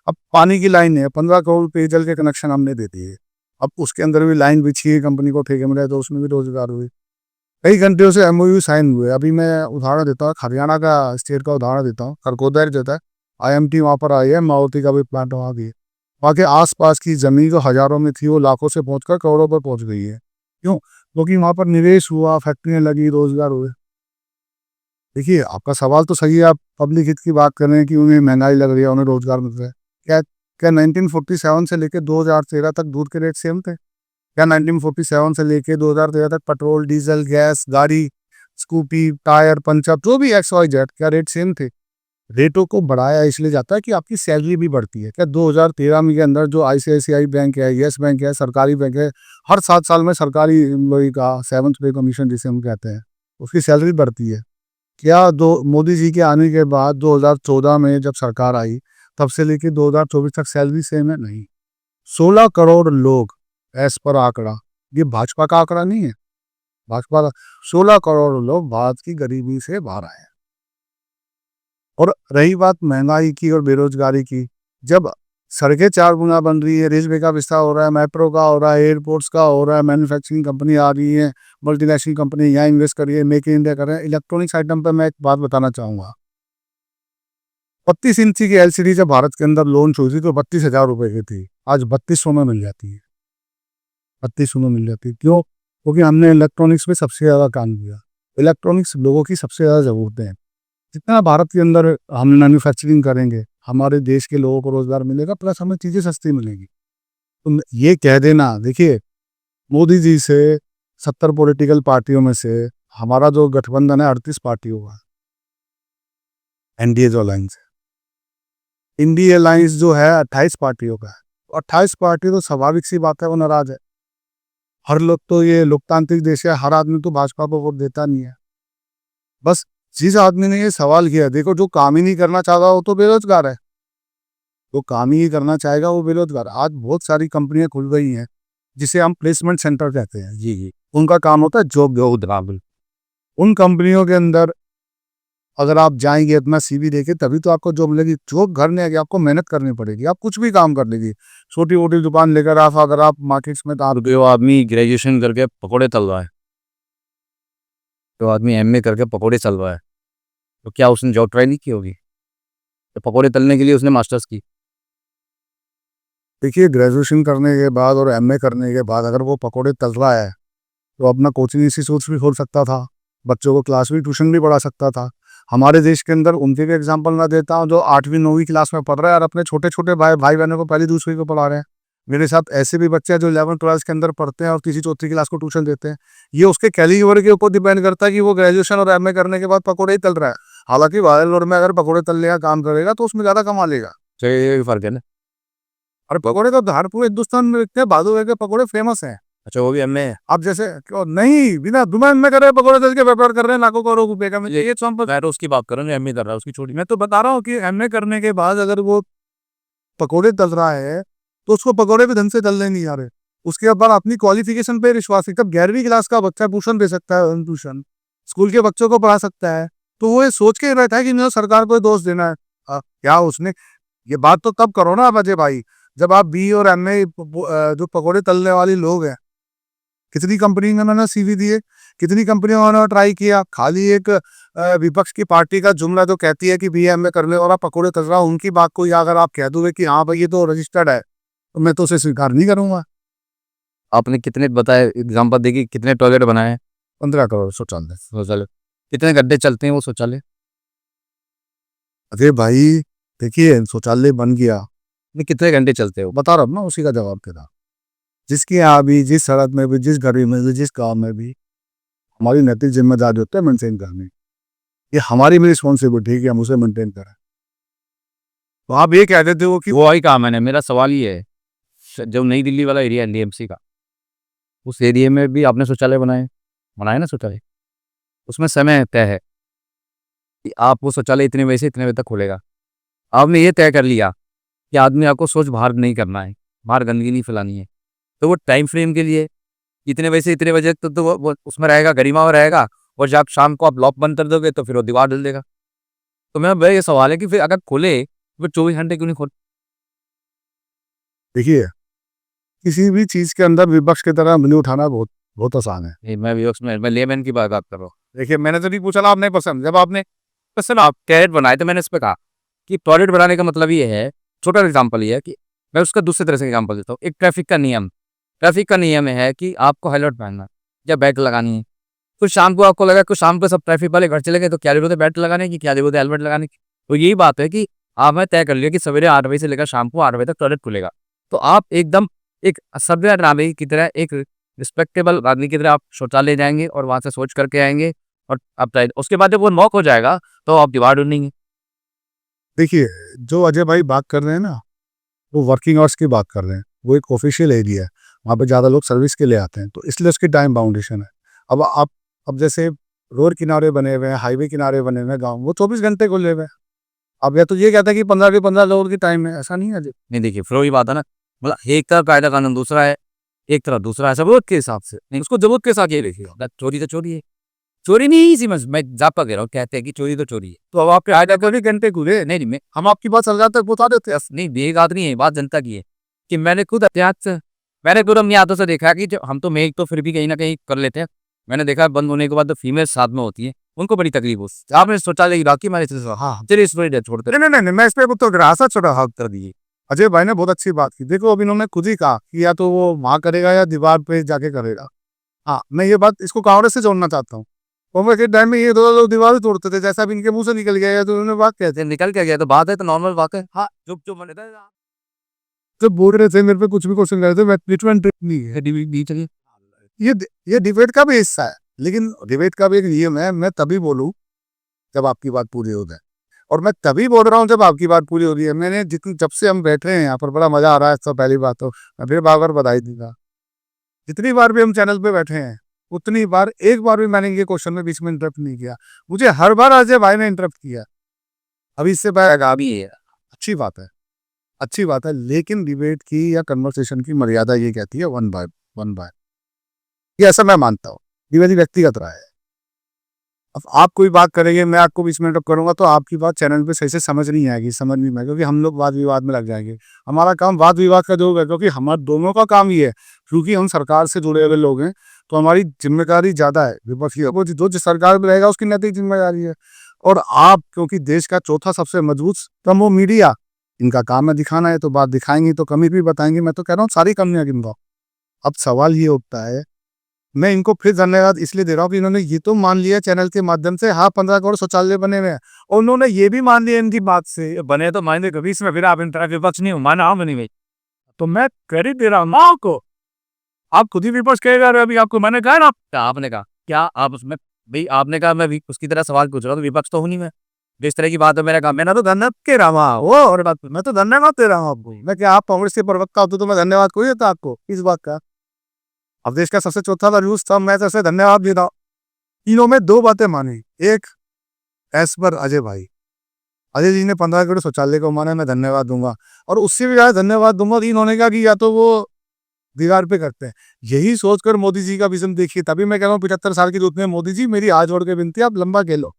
अब पानी की लाइन है, 15 करोड़ पेयजल के कनेक्शन हमने दे दिए। अब उसके अंदर भी लाइन बिछी है, कंपनी को ठेके मिला है, तो उसमें भी रोजगार हुए। कई घंटे से एमओयू साइन हुए। अभी मैं उदाहरण देता हूँ, हरियाणा का स्टेट का उदाहरण देता हूँ, खरगोदा देता है। आईएमटी वहाँ पर आई है, मारुति का भी प्लांट वहाँ की है। वहाँ के आसपास की जमीन जो हजारों में थी, वो लाखों से पहुंचकर करोड़ों पर पहुंच गई है। क्यों? क्योंकि वहाँ पर निवेश हुआ, फैक्ट्रियाँ लगी, रोजगार हुए। देखिए, आपका सवाल तो सही है, आप पब्लिक हित की बात कर रहे हैं कि उन्हें महंगाई लग रही है, उन्हें रोजगार मिल रहा है। क्या क्या 1947 से लेकर 2013 तक दूध के रेट सेम थे? क्या 1947 से लेके 2013 तक पेट्रोल, डीजल, गैस, गाड़ी, स्कूटी, टायर, पंचर, जो भी एक्स वाई जेड, क्या रेट सेम थे? रेटों को बढ़ाया इसलिए जाता है कि आपकी सैलरी भी बढ़ती है। क्या 2013 में के अंदर जो आईसीआईसीआई बैंक है, येस बैंक है, सरकारी बैंक है, हर 7 साल में सरकारी एम्प्लॉई का 7th पे कमीशन जिसे हम कहते हैं, उसकी सैलरी बढ़ती है। क्या दो मोदी जी के आने के बाद 2014 में जब सरकार आई, तब से लेके 2024 तक सैलरी सेम है? नहीं। 16 करोड़ लोग, एज पर आंकड़ा, ये भाजपा का आंकड़ा नहीं है, भाजपा का 16 करोड़ लोग भारत की गरीबी से बाहर आए हैं। और रही बात महंगाई की और बेरोजगारी की, जब सड़कें 4 गुना बन रही है, रेलवे का विस्तार हो रहा है, मेट्रो का हो रहा है, एयरपोर्ट्स का हो रहा है, मैन्युफैक्चरिंग कंपनी आ रही है, मल्टीनेशनल कंपनी यहाँ इन्वेस्ट कर रही है, मेक इन इंडिया कर रहे हैं। इलेक्ट्रॉनिक्स आइटम पर मैं एक बात बताना चाहूँगा। 32 इंची की एलसीडी जब भारत के अंदर लॉन्च हुई थी तो 32,000 रुपए की थी, आज 3200 में मिल जाती है। 3200 में मिल जाती है। क्यों? क्योंकि हमने इलेक्ट्रॉनिक्स में सबसे ज़्यादा काम किया। इलेक्ट्रॉनिक्स लोगों की सबसे ज़्यादा ज़रूरतें हैं। जितना भारत के अंदर हम मैन्युफैक्चरिंग करेंगे, हमारे देश के लोगों को रोजगार मिलेगा, प्लस हमें चीज़ें सस्ती मिलेंगी। तो ये कह देना, देखिए, मोदी जी से 70 पॉलिटिकल पार्टियों में से हमारा जो गठबंधन है 38 पार्टियों का, एनडीए जो अलायंस है, इंडिया अलायंस जो है 28 पार्टियों का है। 28 पार्टी तो स्वाभाविक सी बात है वो नाराज है। हर लोग तो, ये लोकतांत्रिक देश है, हर आदमी तो भाजपा को वोट देता नहीं है। बस जिस आदमी ने ये सवाल किया, देखो, जो काम ही नहीं करना चाहता वो तो बेरोजगार है, वो काम ही करना चाहेगा वो बेरोजगार। आज बहुत सारी कंपनियां खुल गई हैं जिसे हम प्लेसमेंट सेंटर कहते हैं। जी जी। उनका काम होता है जॉब उद्घाटन। उन कंपनियों के अंदर अगर आप जाएंगे, अपना सीवी देके, तभी तो आपको जॉब मिलेगी। जॉब घर नहीं आएगी, आपको मेहनत करनी पड़ेगी। आप कुछ भी काम कर लीजिए, छोटी मोटी दुकान लेकर आप, अगर आप मार्केट्स में तो जो आदमी ग्रेजुएशन करके पकौड़े तल रहा है, तो आदमी एमए करके पकौड़े तल रहा है, तो क्या उसने जॉब ट्राई नहीं की होगी? तो पकौड़े तलने के लिए उसने मास्टर्स की। देखिए, ग्रेजुएशन करने के बाद और एमए करने के बाद अगर वो पकौड़े तल रहा है तो अपना कोचिंग इंस्टीट्यूट्स भी खोल सकता था, बच्चों को क्लास भी, ट्यूशन भी पढ़ा सकता था। हमारे देश के अंदर उनके भी एग्जाम्पल मैं देता हूँ जो 8वीं 9वीं क्लास में पढ़ रहे हैं और अपने छोटे छोटे भाई बहनों को पहली दूसरी को पढ़ा रहे हैं। मेरे साथ ऐसे भी बच्चे हैं जो 11th 12th के अंदर पढ़ते हैं और तीसरी चौथी क्लास को ट्यूशन देते हैं। ये उसके कैलिबर के ऊपर डिपेंड करता है कि वो ग्रेजुएशन और एमए करने के बाद पकौड़े ही तल रहा है। हालांकि वायरलोर में अगर पकौड़े तलने का काम करेगा तो उसमें ज़्यादा कमा लेगा। तो ये फर्क है ना। और पकौड़े तो धार पूरे हिंदुस्तान में बिकते हैं, भादुए के पकौड़े फेमस हैं। अच्छा वो भी एमए है। अब जैसे नहीं, बिना दुकान में कर रहे पकौड़े तल के व्यापार कर रहे हैं लाखों करोड़ों रुपए का, ये संपत्ति। मैं तो उसकी बात कर रहा हूँ एमए कर रहा है उसकी छोड़ी। मैं तो बता रहा हूँ कि एमए करने के बाद अगर वो पकौड़े तल रहा है तो उसको पकौड़े भी ढंग से तलने नहीं आ रहे, उसके बाद अपनी क्वालिफिकेशन पे विश्वास है। कब 11वीं क्लास का बच्चा ट्यूशन दे सकता है, ट्यूशन स्कूल के बच्चों को पढ़ा सकता है, तो वो ये सोच के रहता है कि मुझे सरकार को दोष देना है। क्या उसने ये बात तो तब करो ना आप अजय भाई, जब आप बी और एमए जो पकौड़े तलने वाले लोग हैं, कितनी कंपनी में उन्होंने सीवी दिए, कितनी कंपनियों में उन्होंने ट्राई किया। खाली एक विपक्ष की पार्टी का जुमला जो कहती है कि बी एम ए करने वाला पकौड़े तल रहा, उनकी बात को या अगर आप कह दोगे कि हाँ भाई ये तो रजिस्टर्ड है, तो मैं तो उसे स्वीकार नहीं करूंगा। आपने कितने बताए एग्जाम्पल देखिए, कितने टॉयलेट बनाए? 15 करोड़ शौचालय। शौचालय कितने गड्ढे चलते हैं वो शौचालय? अरे भाई देखिए, शौचालय बन गया, नहीं, कितने घंटे चलते हो? बता रहा हूँ ना, उसी का जवाब दे रहा। जिसके यहाँ भी, जिस सड़क में भी, जिस गली में भी, जिस गाँव में भी, हमारी नैतिक जिम्मेदारी होती है मेंटेन करनी। ये हमारी भी रिस्पॉन्सिबिलिटी है कि हम उसे मेंटेन करें। तो आप ये कह देते हो कि वो ही कहा मैंने, मेरा सवाल ये है, जो नई दिल्ली वाला एरिया है डीएमसी का, उस एरिया में भी आपने शौचालय बनाए? बनाए ना शौचालय? उसमें समय तय है कि आप वो शौचालय इतने बजे से इतने बजे तक खुलेगा। आपने ये तय कर लिया कि आदमी आपको शौच बाहर नहीं करना है, बाहर गंदगी नहीं फैलानी है, तो वो टाइम फ्रेम के लिए इतने बजे से इतने बजे तक तो वो उसमें रहेगा, गरिमा में रहेगा। और जब शाम को आप लॉक बंद कर दोगे तो फिर वो दीवार डल देगा। तो मेरा ये सवाल है कि फिर अगर खुले तो 24 घंटे क्यों नहीं खोले? देखिए, किसी भी चीज के अंदर विपक्ष की तरह उँगली उठाना बहुत बहुत आसान है। नहीं, मैं लेमैन की बात कर रहा हूँ। देखिए, मैंने तो नहीं पूछा ना आपने पसंद, जब आपने सर आप टॉयलेट बनाए तो मैंने इस पे कहा कि टॉयलेट बनाने का मतलब ये है, छोटा एग्जांपल ये है कि मैं उसका दूसरे तरह से एग्जांपल देता हूँ। एक ट्रैफिक का नियम है कि आपको हेलमेट पहनना है या बेल्ट लगानी है। तो शाम को आपको लगा कि शाम को सब ट्रैफिक वाले घर चले गए, तो क्या जरूरत है बेल्ट लगाने की, क्या जरूरत है हेलमेट लगाने की? तो यही बात है कि आपने तय कर लिया कि सवेरे 8 बजे से लेकर शाम को 8 बजे तक टॉयलेट खुलेगा, तो आप एकदम एक सभ्य नागरिक की तरह, एक रिस्पेक्टेबल आदमी की तरह आप शौचालय जाएंगे और वहां से शौच करके आएंगे। और आप उसके बाद जब वो नॉक हो जाएगा तो आप दीवार ढूंढेंगे। देखिए, जो अजय भाई बात कर रहे हैं ना, वो वर्किंग आवर्स की बात कर रहे हैं। वो एक ऑफिशियल एरिया है, वहाँ पे ज़्यादा लोग सर्विस के लिए आते हैं, तो इसलिए उसकी टाइम बाउंडेशन है। अब आप अब जैसे रोड किनारे बने हुए हैं, हाईवे किनारे बने हुए हैं गाँव, वो 24 घंटे खुले हुए हैं। अब या तो ये कहता है कि 15 के 15 लोगों की टाइम है, ऐसा नहीं है अजय। नहीं देखिए, फिर वही बात है ना, मतलब एक तरफ कायदा कानून दूसरा है, एक तरफ दूसरा है, जरूरत के हिसाब से नहीं, उसको जरूरत के साथ ये देखिए, चोरी तो चोरी है। चोरी नहीं इसी में मैं जापा कह रहा हूँ, कहते हैं कि चोरी तो चोरी है। तो अब आपके आधा 24 घंटे खुले, नहीं नहीं, हम आपकी बात सरकार तक पहुँचा देते हैं। नहीं ये बात नहीं है, बात जनता की है कि मैंने खुद अपनी आंखों से देखा कि जो हम तो मेल तो फिर भी कहीं ना कहीं कर लेते हैं। मैंने देखा बंद होने के बाद तो फीमेल साथ में होती है, उनको बड़ी तकलीफ होती है। आपने सोचा कि बाकी मैंने हाँ चलिए इस पर छोड़ते नहीं नहीं नहीं, मैं इस पे तो ग्रासा छोड़ा हक कर दिए। अजय भाई ने बहुत अच्छी बात की। देखो, अब इन्होंने खुद ही कहा कि या तो वो वहाँ करेगा या दीवार पे जाके करेगा। हाँ, मैं ये बात इसको कांग्रेस से जोड़ना चाहता हूँ। कांग्रेस के टाइम में ये दो लोग दीवार ही तोड़ते थे, जैसा भी इनके मुंह से निकल गया, तो उन्होंने बात कहते हैं निकल के गया तो बात है, तो नॉर्मल बात है। हाँ चुप चुप बने थे। जब बोल रहे थे मेरे पे कुछ भी क्वेश्चन कर रहे थे, मैं ट्रीटमेंट नहीं है। ये डिबेट का भी हिस्सा है, लेकिन डिबेट का भी एक नियम है। मैं तभी बोलूँ जब आपकी बात पूरी हो जाए, और मैं तभी बोल रहा हूँ जब आपकी बात पूरी हो रही है। मैंने जितनी जब से हम बैठे हैं यहाँ पर, बड़ा मजा आ रहा है। तो पहली बात तो मैं फिर बार बार बधाई दूंगा। जितनी बार भी हम चैनल पे बैठे हैं, उतनी बार एक बार भी मैंने ये क्वेश्चन में बीच में इंटरप्ट नहीं किया। मुझे हर बार अजय भाई ने इंटरप्ट किया। अभी इससे पहले भी है। अच्छी बात है, अच्छी बात है, लेकिन डिबेट की या कन्वर्सेशन की मर्यादा ये कहती है वन बाय। ये ऐसा मैं मानता हूँ, ये मेरी व्यक्तिगत राय है। अब आप कोई बात करेंगे, मैं आपको बीच में इंटरप्ट करूंगा, तो आपकी बात चैनल पे सही से समझ नहीं आएगी, समझ नहीं आएगी, क्योंकि हम लोग वाद विवाद में लग जाएंगे। हमारा काम वाद विवाद का जो है, क्योंकि हमारे दोनों का काम ये है, क्योंकि हम सरकार से जुड़े हुए लोग हैं, तो हमारी जिम्मेदारी ज्यादा है। विपक्ष की वो जो सरकार में रहेगा उसकी नैतिक जिम्मेदारी है। और आप, क्योंकि देश का चौथा सबसे मजबूत स्तंभ वो मीडिया, इनका काम है दिखाना, है तो बात दिखाएंगे, तो कमी भी बताएंगे। मैं तो कह रहा हूँ सारी कमियां गिनवा। अब सवाल ये उठता है, मैं इनको फिर धन्यवाद इसलिए दे रहा हूँ कि इन्होंने ये तो मान लिया चैनल के माध्यम से, हाँ 15 करोड़ शौचालय बने हुए हैं, और उन्होंने ये भी मान लिया इनकी बात से, बने तो मायने कभी इसमें फिर आप इंटर विपक्ष नहीं हो, माना हम नहीं भाई। तो मैं क्रेडिट दे रहा हूँ ना आपको। आप खुद ही विपक्ष कह रहे हो, अभी आपको मैंने कहा ना। आपने कहा क्या आप उसमें भाई, आपने कहा मैं उसकी तरह सवाल पूछ रहा हूँ, तो विपक्ष तो हूँ नहीं मैं। जिस तरह की बात है मैंने कहा, मैंने तो धन्यवाद के रहा हूँ वो, और बात मैं तो धन्यवाद दे रहा हूँ आपको। मैं क्या आप कांग्रेस के प्रवक्ता होते तो मैं धन्यवाद कोई देता आपको इस बात का। अब देश का सबसे चौथा था न्यूज़ था, मैं सबसे धन्यवाद देता हूँ। तीनों में 2 बातें मानी। एक एस पर अजय भाई। अजय जी ने 15 करोड़ शौचालय को माना, मैं धन्यवाद दूँगा। और उससे भी ज़्यादा धन्यवाद दूँगा कि इन्होंने कहा कि या तो वो दीवार पे करते हैं। यही सोचकर मोदी जी का विज़न देखिए, तभी मैं कह रहा हूँ 75 साल की यूथ में मोदी जी मेरी हाथ जोड़ के विनती है, आप लंबा खेलो।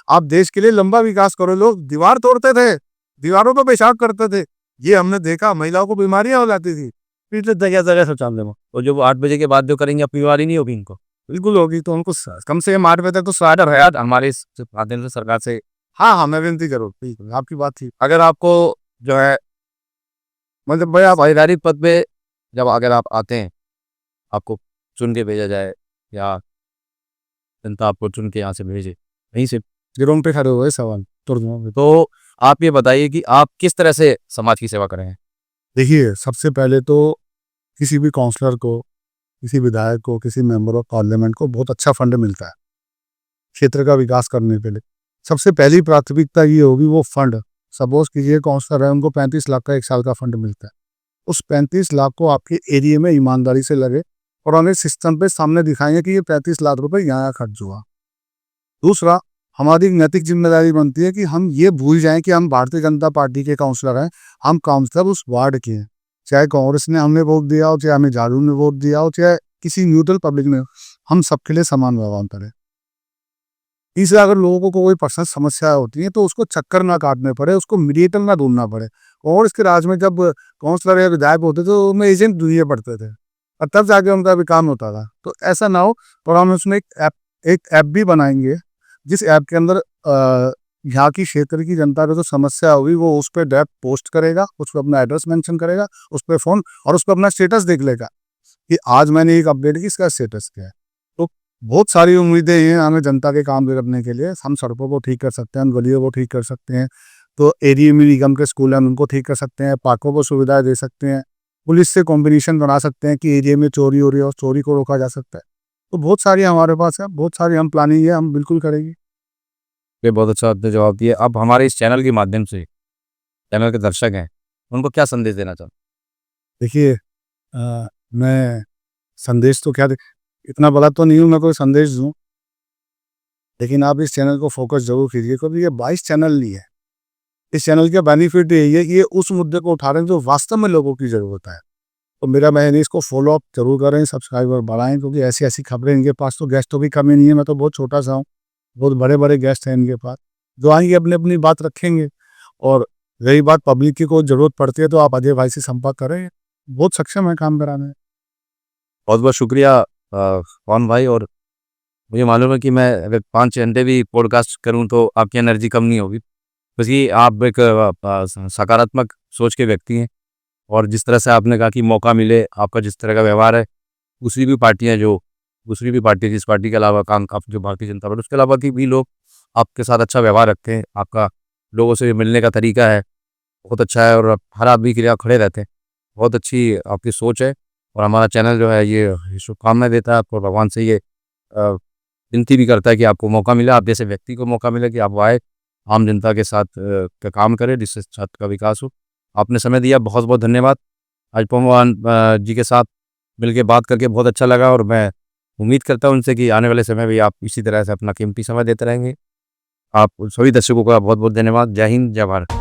आप देश के लिए लंबा विकास करो। लोग दीवार तोड़ते थे, दीवारों पे पेशाब करते थे। ये हमने देखा, महिलाओं को बीमारियाँ हो जाती थी। फिर जगह-जगह शौचालय में और जो वो 8 बजे के बाद जो करेंगे अब बीमारी नहीं होगी इनको। बिल्कुल होगी, तो उनको कम से कम 8 बजे तक तो स्वाद अगर है हमारे इस माध्यम से सरकार से हाँ, हाँ, मैं विनती करूँ। बिल्कुल, आपकी बात ठीक। अगर आपको जो है मतलब भाई आप पारिवारिक पद पे जब अगर आप आते हैं, आपको चुन के भेजा जाए या जनता आपको चुन के यहाँ से भेजे, वहीं से ग्राउंड पे खड़े हुए सवाल तोड़ दूँगा। तो आप ये बताइए कि आप किस तरह से समाज की सेवा कर रहे हैं? देखिए, सबसे पहले तो किसी भी काउंसलर को, किसी विधायक को, किसी मेंबर ऑफ पार्लियामेंट को बहुत अच्छा फंड मिलता है, क्षेत्र का विकास करने के लिए। सबसे पहली प्राथमिकता ये होगी वो फंड। सपोज़ कीजिए काउंसलर है, उनको 35 लाख का 1 साल का फंड मिलता है। उस 35 लाख को आपके एरिया में ईमानदारी से लगे और हमें सिस्टम पे सामने दिखाएँगे कि ये 35 लाख रुपए यहाँ खर्च हुआ। दूसरा, हमारी एक नैतिक ज़िम्मेदारी बनती है कि हम ये भूल जाएँ कि हम भारतीय जनता पार्टी के काउंसलर हैं, हम काउंसलर उस वार्ड के हैं। चाहे कांग्रेस ने हमें वोट दिया हो, चाहे हमें झाड़ू ने वोट दिया हो, चाहे किसी न्यूट्रल पब्लिक ने, हम सबके लिए समान व्यवहार करें। तीसरा, अगर लोगों को कोई पर्सनल समस्या होती है तो उसको चक्कर ना काटने पड़े, उसको मीडिएटर ना ढूँढना पड़े। और इसके राज में जब काउंसलर या विधायक होते थे तो उनमें एजेंट ढूँढने पड़ते थे और तब जाके उनका भी काम होता था। तो ऐसा ना हो, और हम उसमें एक ऐप भी बनाएँगे, जिस ऐप के अंदर यहाँ की क्षेत्र की जनता को जो समस्या होगी वो उस पे डायरेक्ट पोस्ट करेगा, उस पे अपना एड्रेस मेंशन करेगा, उस पे फ़ोन और उस पे अपना स्टेटस देख लेगा कि आज मैंने एक अपडेट की, इसका स्टेटस क्या है। तो बहुत सारी उम्मीदें हैं हमें जनता के काम करने के लिए। हम सड़कों को ठीक कर सकते हैं, हम गलियों को ठीक कर सकते हैं, तो एरिया में निगम के स्कूल हैं, हम उनको ठीक कर सकते हैं, पार्कों को सुविधाएँ दे सकते हैं, पुलिस से कॉम्बिनेशन बना सकते हैं कि एरिया में चोरी हो रही है और चोरी को रोका जा सकता है। तो बहुत सारी हमारे पास है, बहुत सारी हम प्लानिंग है, हम बिल्कुल करेंगे। ये बहुत अच्छा आपने जवाब दिया। आप हमारे इस चैनल के माध्यम से, चैनल के दर्शक हैं, उनको क्या संदेश देना चाहते देखिए मैं संदेश तो क्या दे, इतना बड़ा तो नहीं हूँ मैं कोई संदेश दूँ, लेकिन आप इस चैनल को फ़ोकस ज़रूर कीजिए क्योंकि ये 22 चैनल नहीं है। इस चैनल का बेनिफिट यही है कि ये उस मुद्दे को उठा रहे हैं जो वास्तव में लोगों की ज़रूरत है। तो मेरा मैंने इसको फ़ॉलो अप ज़रूर करें, सब्सक्राइबर बढ़ाएँ क्योंकि ऐसी-ऐसी खबरें इनके पास तो गेस्टों की कमी नहीं है, मैं तो बहुत छोटा-सा हूँ, बहुत बड़े-बड़े गेस्ट हैं इनके पास, जो आएँगे अपनी-अपनी बात रखेंगे। और रही बात पब्लिक की कोई ज़रूरत पड़ती है तो आप अजय भाई से संपर्क करें, बहुत सक्षम है काम कराने में। बहुत-बहुत शुक्रिया पवन भाई और मुझे मालूम है कि मैं अगर 5 घंटे भी पॉडकास्ट करूँ तो आपकी एनर्जी कम नहीं होगी। क्योंकि आप एक सकारात्मक सोच के व्यक्ति हैं और जिस तरह से आपने कहा कि मौका मिले, आपका जिस तरह का व्यवहार है, दूसरी भी पार्टी जिस पार्टी के अलावा काम आप जो भारतीय जनता पार्टी उसके अलावा की भी लोग आपके साथ अच्छा व्यवहार रखते हैं। आपका लोगों से मिलने का तरीका है, बहुत अच्छा है और आप हर आदमी के लिए आप खड़े रहते हैं। बहुत अच्छी आपकी सोच है और हमारा चैनल जो है ये शुभकामनाएँ देता है आपको, भगवान से ये अ, विनती भी करता है कि आपको मौका मिले, आप जैसे व्यक्ति को मौका मिले कि आप आए, आम जनता के साथ का काम करें जिससे छात्र का विकास हो। आपने समय दिया, बहुत-बहुत धन्यवाद। आज पवन जी के साथ मिलके बात करके बहुत अच्छा लगा और मैं उम्मीद करता हूँ उनसे कि आने वाले समय में आप इसी तरह से अपना कीमती समय देते रहेंगे। आप सभी दर्शकों का बहुत-बहुत धन्यवाद। जय हिंद, जय भारत।